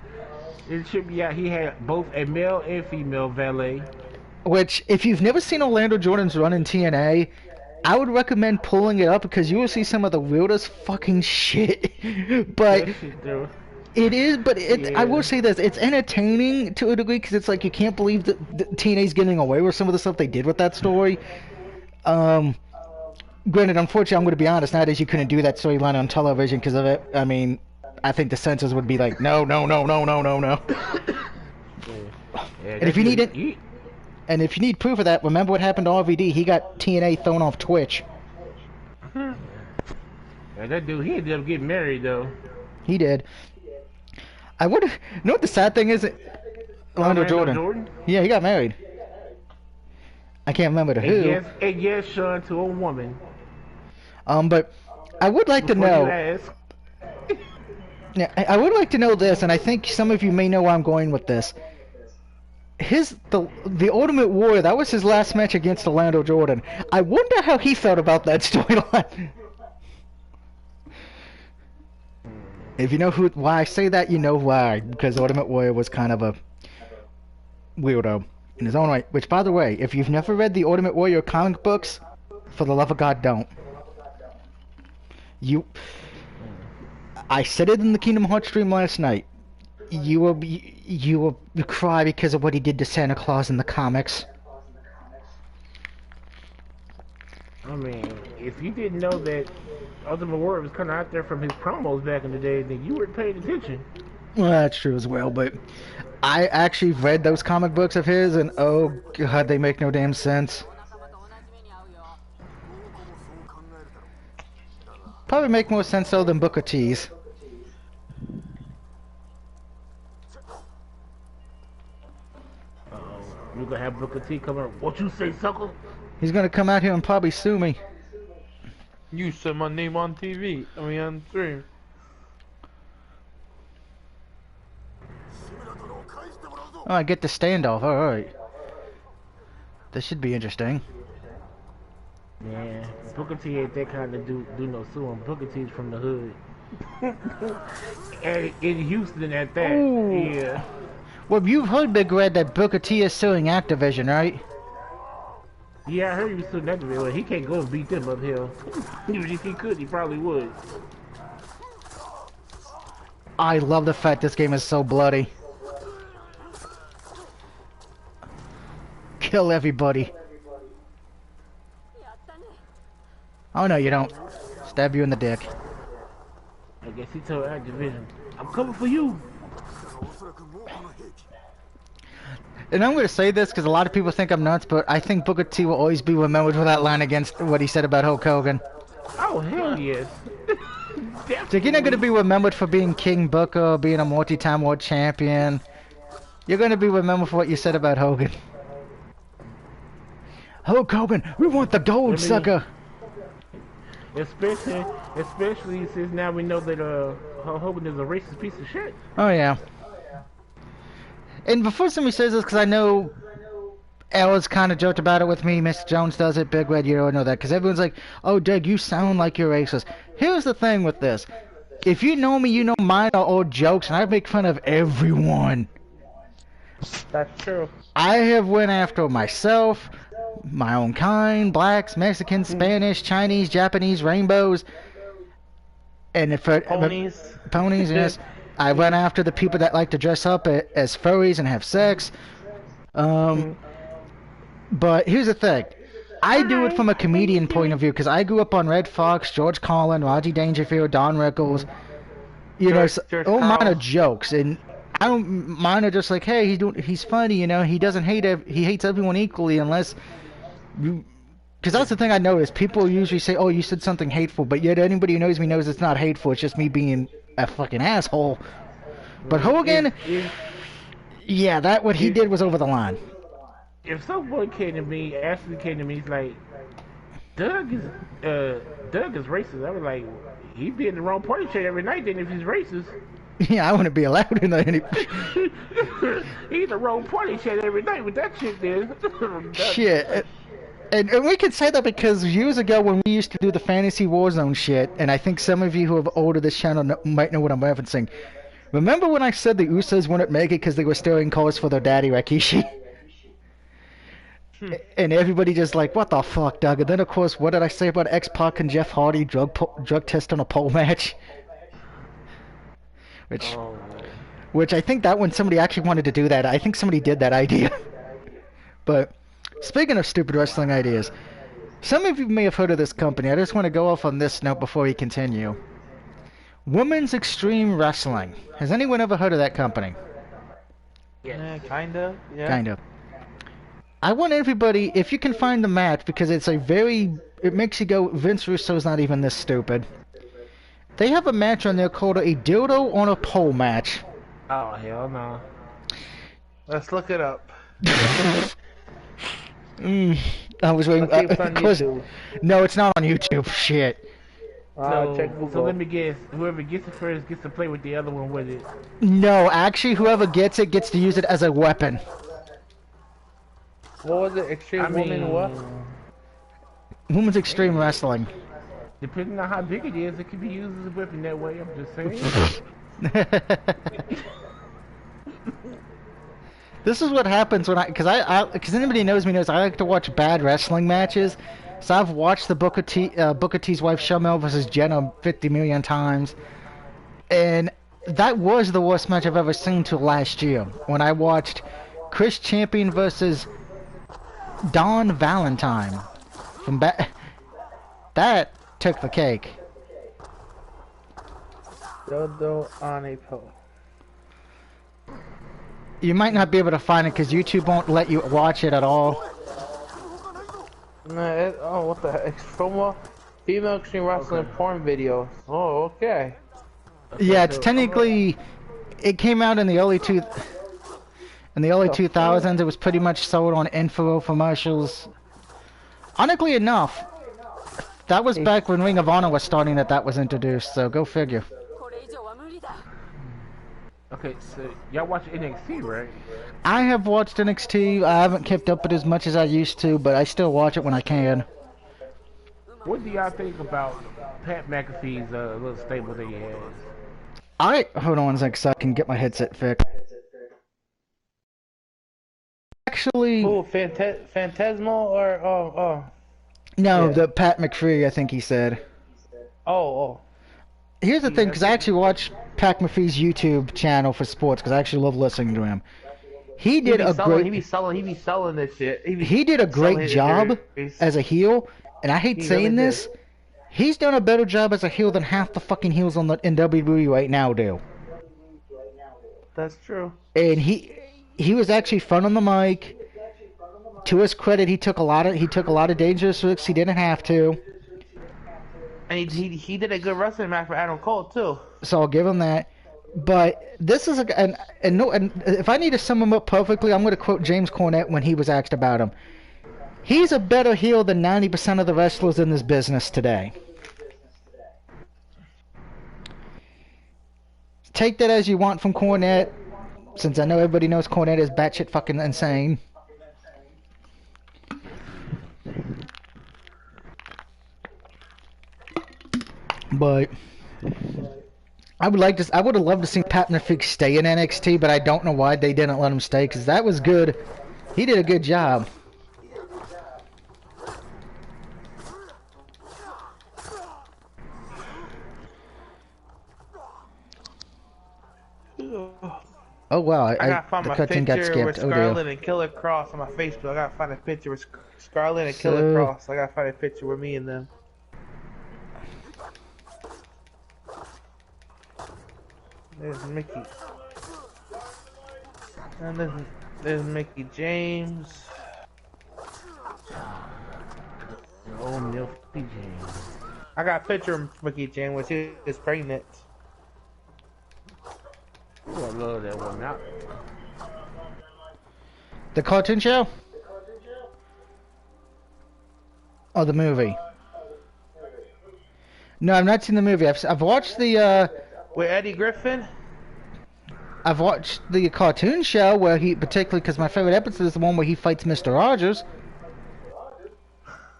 should be out. He had both a male and female valet. Which, if you've never seen Orlando Jordan's run in TNA, I would recommend pulling it up because you will see some of the weirdest fucking shit. But it is, but I will say this, it's entertaining to a degree because it's like you can't believe that TNA's getting away with some of the stuff they did with that story. Granted, unfortunately, I'm going to be honest, nowadays you couldn't do that storyline on television because of it. I mean, I think the censors would be like, no. And if you need it... And if you need proof of that, remember what happened to RVD. He got TNA thrown off Twitch. Yeah, that dude, he ended up getting married, though. He did. I would have... You know what the sad thing is? Orlando Jordan. Yeah, he got married. I can't remember to who. And yes, Sean, to a woman. But I would like to know... Yeah, I would like to know this, and I think some of you may know where I'm going with this. The Ultimate Warrior, that was his last match against Orlando Jordan. I wonder how he felt about that storyline. If you know why I say that, you know why. Because Ultimate Warrior was kind of a weirdo in his own right. Which, by the way, if you've never read the Ultimate Warrior comic books, for the love of God, don't. I said it in the Kingdom Hearts stream last night. You will cry because of what he did to Santa Claus in the comics. I mean, if you didn't know that Ultimate Warrior was kind of out there from his promos back in the day, then you weren't paying attention. Well, that's true as well, but I actually read those comic books of his, and oh god, they make no damn sense. Probably make more sense though than Booker T's. You're gonna have Booker T come out. What you say, sucker? He's gonna come out here and probably sue me. You said my name on TV. I mean on stream. Oh, I get the standoff. Alright. This should be interesting. Yeah, Booker T ain't that kind of do no suing. Booker T's from the hood. And in Houston at that. Ooh. Yeah. Well, you've heard, Big Red, that Booker T is suing Activision, right? Yeah, I heard he was suing Activision. Well, he can't go and beat them up here. Even if he could, he probably would. I love the fact this game is so bloody. Kill everybody. Oh, no, you don't. Stab you in the dick. I guess he told Activision, I'm coming for you. And I'm going to say this because a lot of people think I'm nuts, but I think Booker T will always be remembered for that line against what he said about Hulk Hogan. Oh, hell yes. So you're not going to be remembered for being King Booker, being a multi-time world champion. You're going to be remembered for what you said about Hogan. Hulk Hogan, we want the gold, sucker. Especially since now we know that Hulk Hogan is a racist piece of shit. Oh yeah. And before somebody says this, because I know Ella's kind of joked about it with me, Mr. Jones does it, Big Red, you don't know that, because everyone's like, oh, Doug, you sound like you're racist. Here's the thing with this. If you know me, you know mine are old jokes, and I make fun of everyone. That's true. I have went after myself, my own kind, blacks, Mexicans, Spanish, Chinese, Japanese, rainbows, and for Ponies. Ponies, yes. I went after the people that like to dress up as furries and have sex. But here's the thing. I do it from a comedian point of view because I grew up on Red Fox, George Carlin, Rodney Dangerfield, Don Rickles. You know, all mine are jokes, and I don't. Mine are just like, hey, he's funny. You know, he doesn't hate. He hates everyone equally, unless you. Because that's the thing I notice. People usually say, "Oh, you said something hateful," but yet anybody who knows me knows it's not hateful. It's just me being a fucking asshole. But Hogan, yeah, that what he did was over the line. If someone came to me, Ashley came to me, he's like, Doug is racist. I was like, he'd be in the wrong party chat every night then if he's racist. Yeah, I wouldn't be allowed in any. He's in the wrong party chat every night with that shit there. Shit. And we can say that because years ago when we used to do the Fantasy Warzone shit, and I think some of you who have older this channel might know what I'm referencing. Remember when I said the Usos wouldn't make it because they were stealing calls for their daddy Rikishi? And everybody just like, what the fuck, Doug? And then, of course, what did I say about X-Pac and Jeff Hardy drug test on a pole match? Which I think that when somebody actually wanted to do that, I think somebody did that idea. But speaking of stupid wrestling ideas, some of you may have heard of this company. I just want to go off on this note before we continue. Women's Extreme Wrestling. Has anyone ever heard of that company? Yeah, kinda. Yeah. Kinda. I want everybody, if you can find the match, because it's it makes you go, Vince Russo's not even this stupid. They have a match on there called a dildo on a pole match. Oh, hell no. Let's look it up. I was waiting. YouTube. No, it's not on YouTube. Shit. So let me guess. Whoever gets it first gets to play with the other one with it. No, actually, whoever gets it gets to use it as a weapon. What was it? Extreme Woman what? Women's Extreme Wrestling. Depending on how big it is, it can be used as a weapon that way. I'm just saying. This is what happens when because anybody knows me knows I like to watch bad wrestling matches. So I've watched the Booker T's wife Shamel versus Jenna 50 million times, and that was the worst match I've ever seen till last year when I watched Chris Champion versus Dawn Valentine from that took the cake. Dildo on a pole. You might not be able to find it because YouTube won't let you watch it at all. No, what the heck? Female Extreme Wrestling porn videos. Oh, okay. Yeah, it's technically it came out in the early 2000s. It was pretty much sold on infomercials. Honestly enough, that was back when Ring of Honor was starting that was introduced, so go figure. Okay, so y'all watch NXT, right? I have watched NXT. I haven't kept up with it as much as I used to, but I still watch it when I can. What do y'all think about Pat McAfee's little stable that he has? Hold on 1 second so I can get my headset fixed. Actually... Ooh, Phantasmal or... No, yeah. the Pat McAfee, I think he said. Oh. Here's the thing, because I actually watch Pat McAfee's YouTube channel for sports, because I actually love listening to him. He be selling this shit. He did a great job as a heel, and I hate saying this. He's done a better job as a heel than half the fucking heels in WWE right now do. That's true. And he was actually fun on the mic. To his credit, he took a lot of dangerous risks he didn't have to. And he did a good wrestling match for Adam Cole too. So I'll give him that. But this is and if I need to sum him up perfectly, I'm going to quote James Cornette when he was asked about him. He's a better heel than 90% of the wrestlers in this business today. Take that as you want from Cornette, since I know everybody knows Cornette is batshit fucking insane. But I would have loved to see Pat McAfee stay in NXT, but I don't know why they didn't let him stay, because that was good. He did a good job. Oh wow, I gotta find the my cutscene got picture with skipped. Oh dear. Scarlet and Killer Cross on my Facebook. I gotta find a picture with Scarlet and Killer So Cross. I gotta find a picture with me and them. There's Mickey. And there's Mickey James. Oh, Milky James. I got a picture of Mickey James when she was pregnant. Oh, I love that one. Now, the cartoon show? Oh, the movie. No, I've not seen the movie. I've watched the With Eddie Griffin? I've watched the cartoon show where he, particularly because my favorite episode is the one where he fights Mr. Rogers.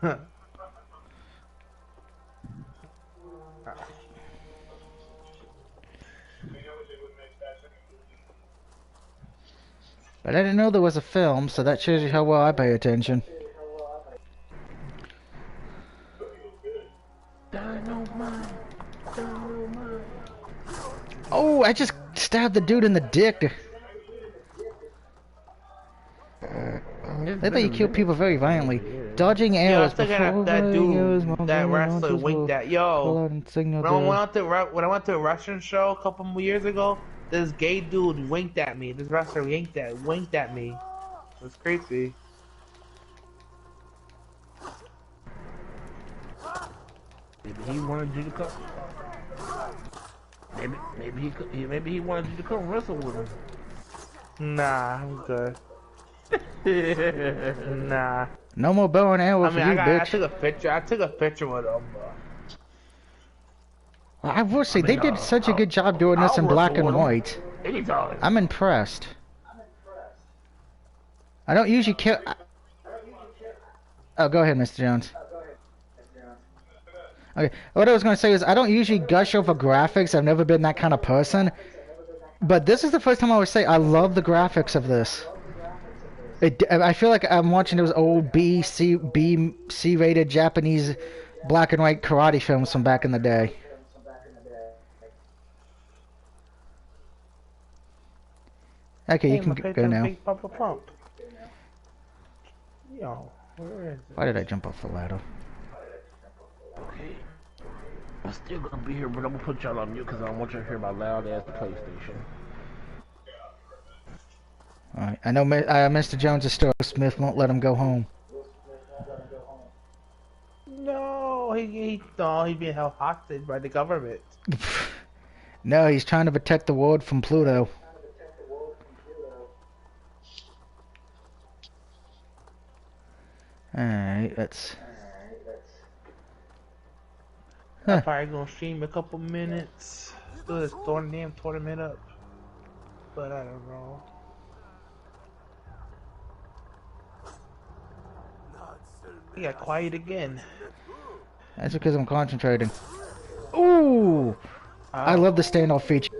Huh. But I didn't know there was a film, so that shows you how well I pay attention. Dynamite. Oh, I just stabbed the dude in the dick. They thought you killed people very violently. Dodging Yo, I arrows was thinking before that arrows, dude, that wrestler winked at. Yo, when I went to a wrestling show a couple of years ago, this gay dude winked at me. This wrestler winked at me. It was crazy. Maybe he wanted you to come. Maybe he wanted you to come wrestle with him. Nah, I'm good. Nah. No more bow and arrow for you, bitch. I took a picture with him. I will say, they did such a good job doing this in black and white. Anytime. I'm impressed. I don't usually kill... Oh, go ahead, Mr. Jones. Okay, what I was going to say is, I don't usually gush over graphics. I've never been that kind of person. But this is the first time I would say I love the graphics of this. I feel like I'm watching those old C-rated Japanese black and white karate films from back in the day. Okay, you can go now. Yo, where is it? Why did I jump off the ladder? Okay. I'm still gonna be here, but I'm gonna put y'all on mute because I don't want you to hear my loud ass PlayStation. Alright, I know Mr. Jones is still Smith won't let him go home. No, he's being held hostage by the government. No, he's trying to protect the world from Pluto. Alright, let's... I'm probably gonna stream a couple minutes. Do this damn tournament up. But I don't know. He got quiet again. That's because I'm concentrating. Ooh! I love the standoff feature.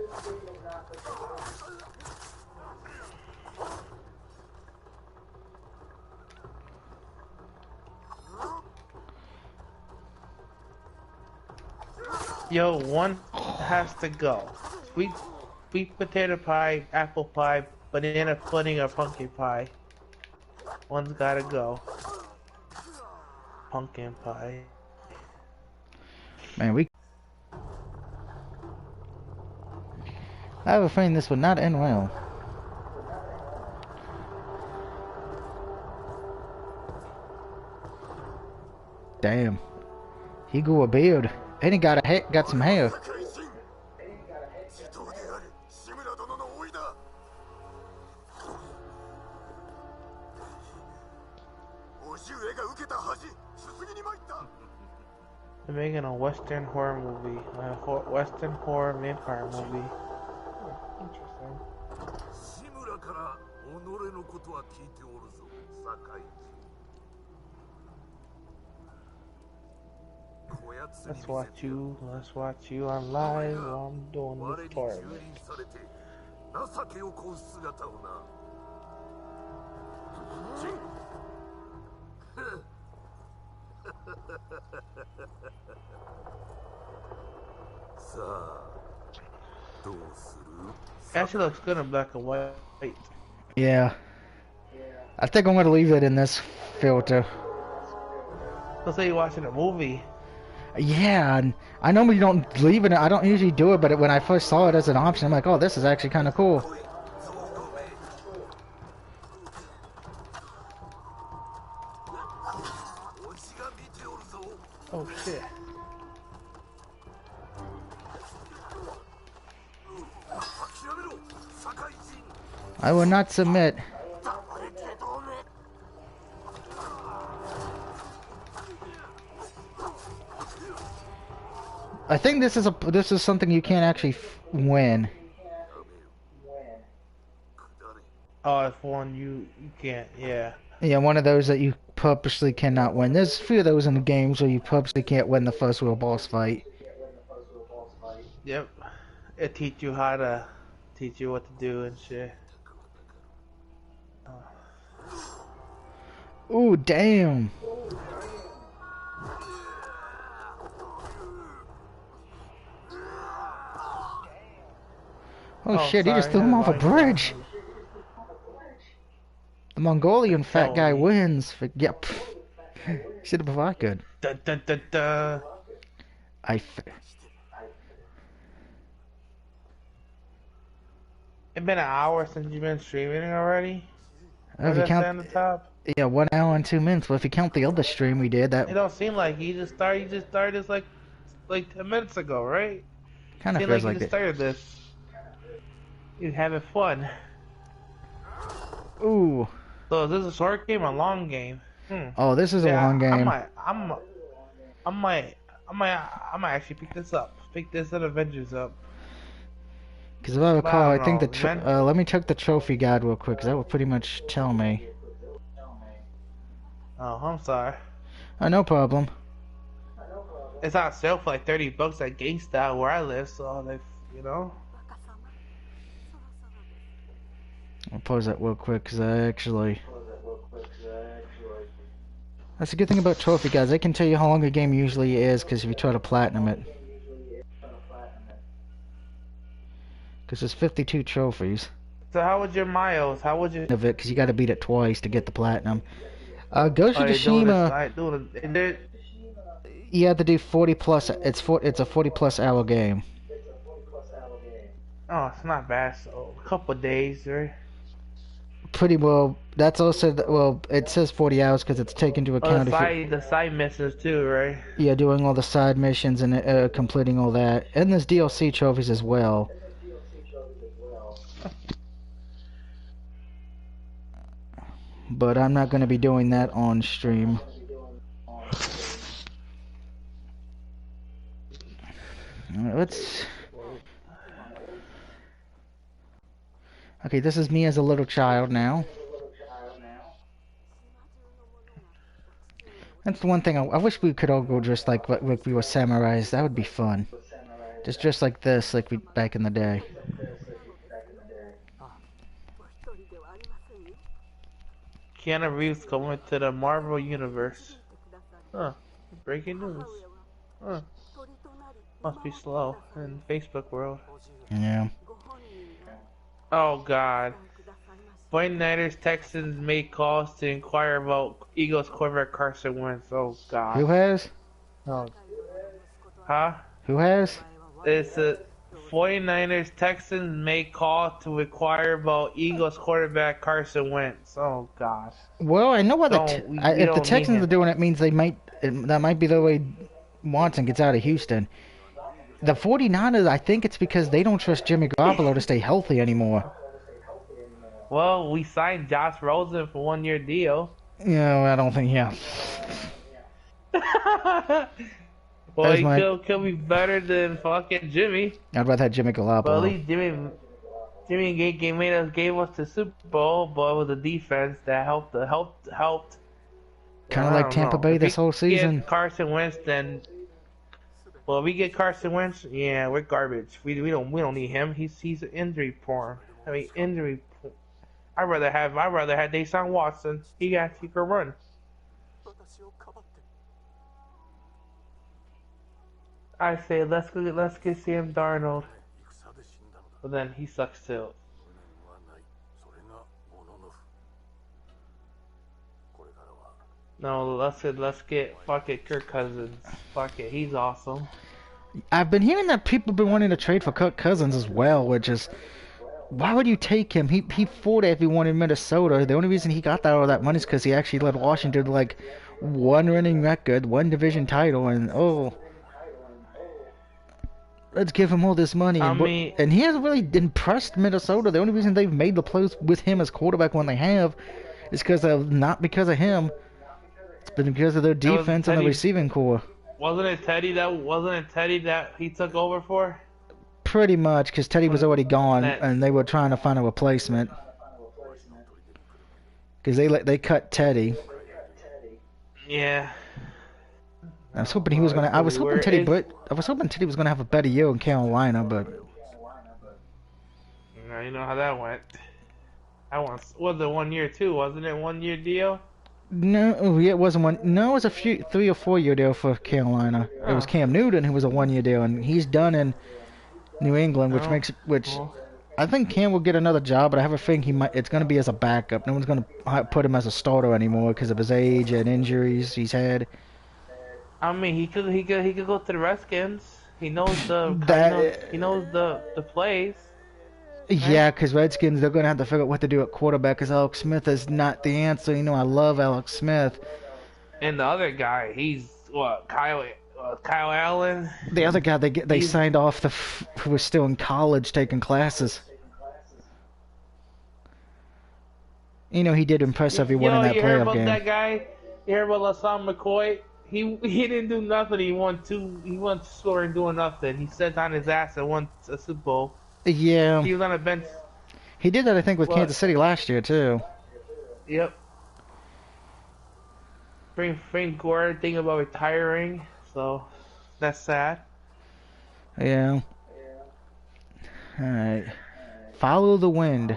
Yo, one has to go. Sweet potato pie, apple pie, banana pudding, or pumpkin pie. One's gotta go. Pumpkin pie. Man, I have a feeling this would not end well. Damn. He grew a beard. And he got some hair. They're making a Western horror movie. Western horror vampire movie. Interesting. Let's watch you on live while I'm doing this tournament. さあどうする Actually looks good in black and white. Yeah. I think I'm gonna leave it in this filter. Looks like you're watching a movie. Yeah, and I normally don't leave it. I don't usually do it, but when I first saw it as an option, I'm like, oh, this is actually kind of cool. Oh shit. I will not submit. I think this is something you can't actually win. Oh, it's one you can't. Yeah. Yeah, one of those that you purposely cannot win. There's a few of those in the games where you purposely can't win the first real boss fight. Yep. It teach you what to do and shit. Ooh, damn. Oh shit, he just threw him off a bridge. The Mongolian fat guy wins. Yep. Should have been good. Dun, dun, dun, dun. It's been an hour since you've been streaming already. If you count, on the top? Yeah, 1 hour and 2 minutes. Well, if you count the other stream we did, that it don't seem like you just started this like 10 minutes ago, right? kind of feels like you just started this. You're having fun. Ooh. So is this a short game or a long game? Oh, this is a long game. I might actually pick this up. Pick this and Avengers up. Because if I recall, I think let me check the trophy guide real quick, because that will pretty much tell me. Oh, I'm sorry. Oh, no problem. It's on sale for like $30 at GameStop where I live, so they, you know. I'll pause that real quick, because that's a good thing about trophy guides. They can tell you how long a game usually is, because if you try to platinum it. Because there's 52 trophies. So how was your miles? How was your... Of it, because you got to beat it twice to get the platinum. Ghost of Tsushima... You have to do 40 plus... It's a 40 plus hour game. Oh, it's not bad. So, a couple of days, right? Pretty well. That's also... Well, it says 40 hours because it's taken into account... the side missions too, right? Yeah, doing all the side missions and completing all that. And there's DLC trophies as well. But I'm not going to be doing that on stream. Let's... Okay, this is me as a little child now. That's the one thing I wish we could all go dressed like we were samurais. That would be fun. Just dressed like this, like we back in the day. Keanu Reeves coming to the Marvel Universe. Huh. Breaking news. Huh. Must be slow in Facebook world. Yeah. Oh God. 49ers Texans made calls to inquire about Eagles quarterback Carson Wentz. Oh God. Who has? Oh. Huh? Who has? It's a 49ers Texans made call to inquire about Eagles quarterback Carson Wentz. Oh God. Well, I know what if the Texans are doing it, means that might be the way Watson gets out of Houston. The 49ers, I think it's because they don't trust Jimmy Garoppolo to stay healthy anymore. Well, we signed Josh Rosen for 1 year deal. Yeah, I don't think, yeah. Well, he could be better than fucking Jimmy. I'd rather have Jimmy Garoppolo. But at least Jimmy gave us the Super Bowl, but with a defense that helped. Kind of like Tampa Bay this whole season. Get Carson Wentz, then. Well, we get Carson Wentz. Yeah, we're garbage. We don't need him. He's injury prone. I mean injury. I'd rather have Deshaun Watson. He can run. I say let's get Sam Darnold. But then he sucks too. No, let's get fuck it, Kirk Cousins. Fuck it, he's awesome. I've been hearing that people have been wanting to trade for Kirk Cousins as well, which is, why would you take him? He fought everyone in Minnesota. The only reason he got all that money is because he actually led Washington to like one winning record, one division title, and let's give him all this money. I mean, And he hasn't really impressed Minnesota. The only reason they've made the playoffs with him as quarterback when they have is not because of him. It's been because of their defense and the receiving core. Wasn't it Teddy that he took over for? Pretty much, because Teddy was already gone, and they were trying to find a replacement. Because they cut Teddy. Yeah. I was hoping he was gonna. I was hoping Teddy was gonna have a better year in Carolina, but. You know how that went. Was it 1 year too? Wasn't it 1 year deal? No, it wasn't one. No, it was a 3 or 4 year deal for Carolina. It was Cam Newton who was a 1 year deal, and he's done in New England, which I think Cam will get another job, but I have a feeling it's going to be as a backup. No one's going to put him as a starter anymore because of his age and injuries he's had. I mean, he could go to the Redskins. He knows the plays. Yeah, because Redskins, they're going to have to figure out what to do at quarterback because Alex Smith is not the answer. You know, I love Alex Smith. And the other guy, he's Kyle Allen. The other guy they signed off who was still in college taking classes. You know, he did impress everyone in that playoff game. You heard about that guy? You heard about LaSalle McCoy? He didn't do nothing. He won scoring doing nothing. He sat on his ass and won a Super Bowl. Yeah. He was on a bench. He did that, I think, with Kansas City last year, too. Yep. Frank Gore thinking about retiring, so that's sad. Yeah. Alright. Follow the wind.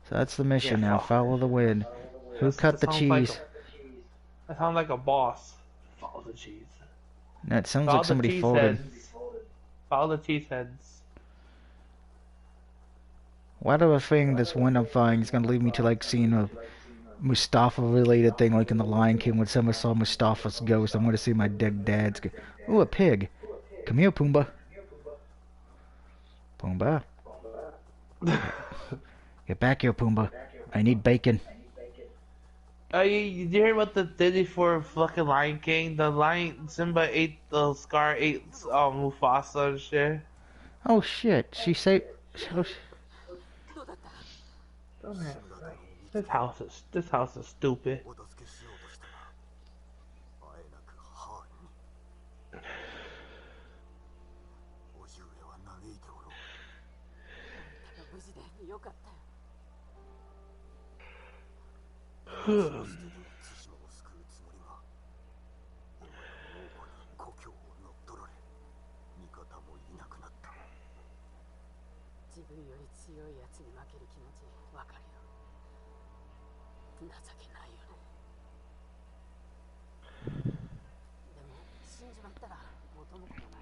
So that's the mission now. Follow the wind. Who cut the cheese? That sounds like a boss. Follow the cheese. That sounds like somebody folded. Follow the cheese heads. Why do I think this wind I'm finding is going to lead me to like seeing a Mustafa-related thing like in The Lion King when someone saw Mustafa's ghost? I'm going to see my dead dad's ghost. Ooh, a pig. Come here, Pumbaa. Pumbaa. Get back here, Pumbaa. I need bacon. Did you hear about the Disney for fucking Lion King? Simba ate Mufasa and shit. Oh shit! She said. This house is stupid.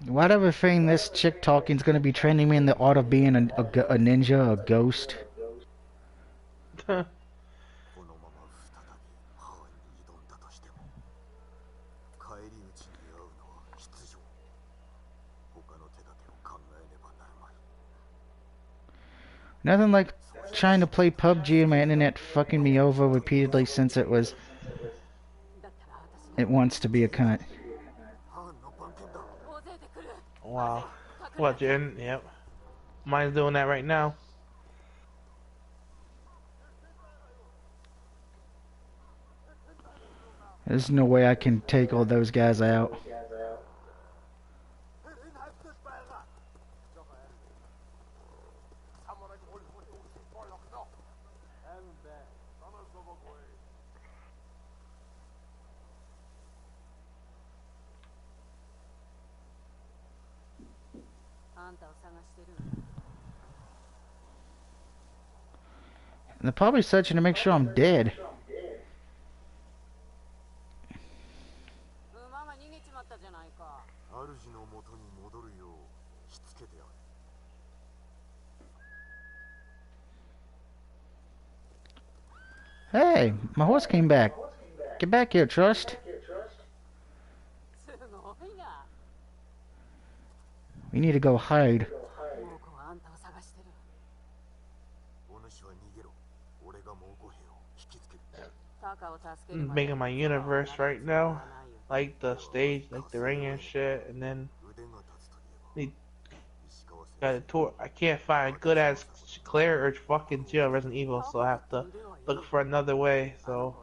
Whatever thing this chick talking is going to be training me in the art of being a ninja, a ghost. Nothing like trying to play PUBG and my internet fucking me over repeatedly since it wants to be a cunt. Wow. What, Jen? Yep. Mine's doing that right now. There's no way I can take all those guys out. And they're probably searching to make sure I'm dead. Hey, my horse came back. Get back here, Trust. We need to go hide. Making my universe right now, like the stage, like the ring and shit, and then got a tour. I can't find good as Claire or fucking Resident Evil, so I have to look for another way. So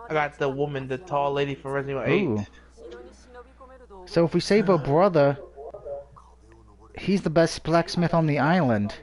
I got the woman, the tall lady from Resident Evil 8. Ooh. So if we save her brother, he's the best blacksmith on the island.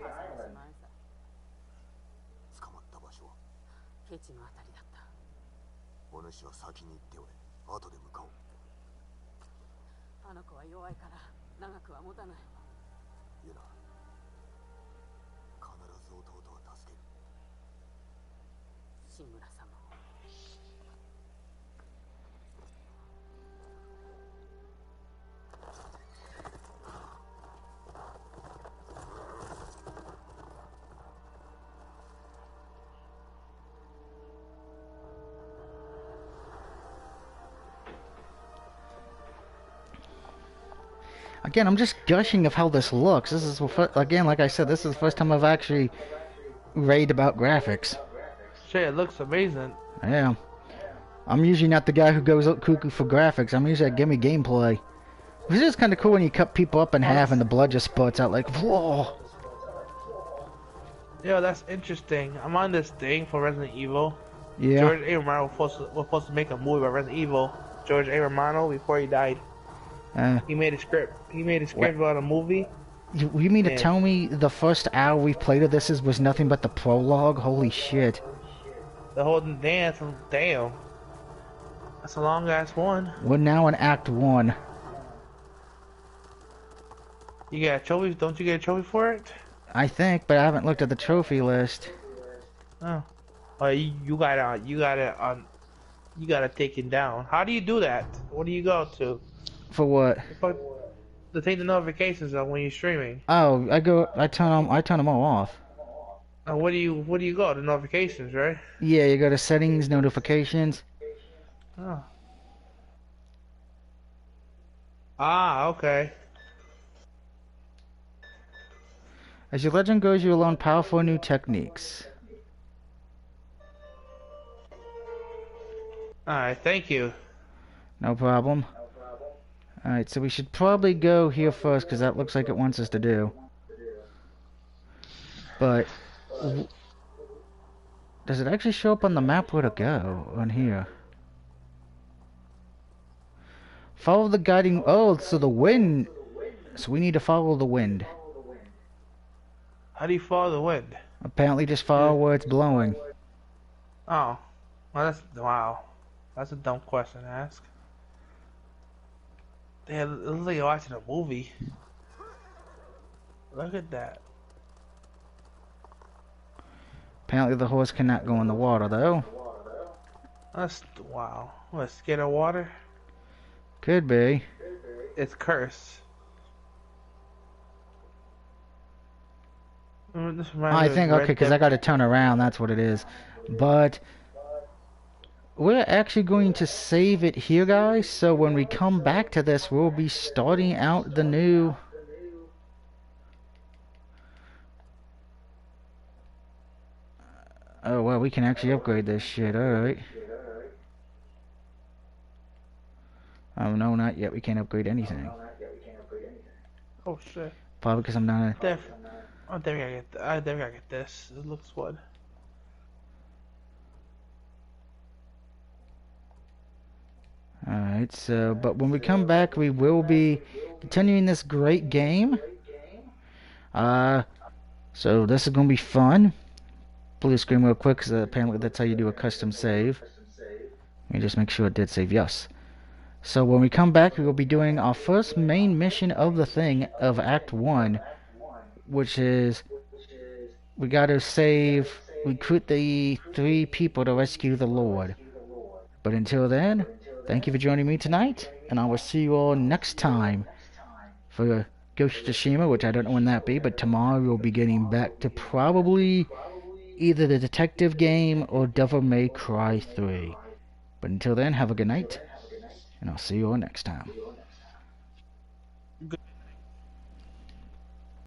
Again, I'm just gushing of how this looks. This is, again, like I said, this is the first time I've actually raved about graphics. Shit, it looks amazing. Yeah. I'm usually not the guy who goes cuckoo for graphics. I'm usually like, give me gameplay. It's just kind of cool when you cut people up in half and the blood just spurts out like, whoa. Yeah, that's interesting. I'm on this thing for Resident Evil. Yeah. George A. Romano was supposed to make a movie about Resident Evil. George A. Romano, before he died. He made a script. He made a script about a movie. You mean to tell me the first hour we played of this was nothing but the prologue? Holy shit. The whole dance, damn. That's a long ass one. We're now in Act 1. You get a trophy? Don't you get a trophy for it? I think, but I haven't looked at the trophy list. Oh. Oh, you got it taken down. How do you do that? What do you go to? For what? To take the notifications on when you're streaming. Oh, I turn them all off. What do you go? The notifications, right? Yeah, you go to settings, notifications. Oh. Ah, okay. As your legend goes, you will learn powerful new techniques. Alright, thank you. No problem. Alright, so we should probably go here first, because that looks like it wants us to do. But does it actually show up on the map where to go on here? Follow the guiding... Oh, so the wind... So we need to follow the wind. How do you follow the wind? Apparently just follow where it's blowing. Oh. Well, wow. That's a dumb question to ask. Damn, it looks like you're watching a movie. Look at that. Apparently the horse cannot go in the water, though. That's... wow. What, scared of water? Could be. It's cursed. I think, okay, because I got to turn around, that's what it is. But we're actually going to save it here, guys, so when we come back to this, we'll be starting out the new... Oh, well, we can actually upgrade this shit, alright. Oh, no, not yet, we can't upgrade anything. Oh, shit. Probably because I'm not... I gotta get this. It looks good. Alright, so, but when we come back, we will be continuing this great game. So this is going to be fun. Blue screen real quick, because apparently that's how you do a custom save. Let me just make sure it did save, yes. So when we come back, we will be doing our first main mission of the thing, of Act 1. Which is, we gotta recruit the 3 people to rescue the Lord. But until then, thank you for joining me tonight, and I will see you all next time for Ghost of Tsushima, which I don't know when that be, but tomorrow we'll be getting back to probably either the detective game or Devil May Cry 3. But until then, have a good night, and I'll see you all next time.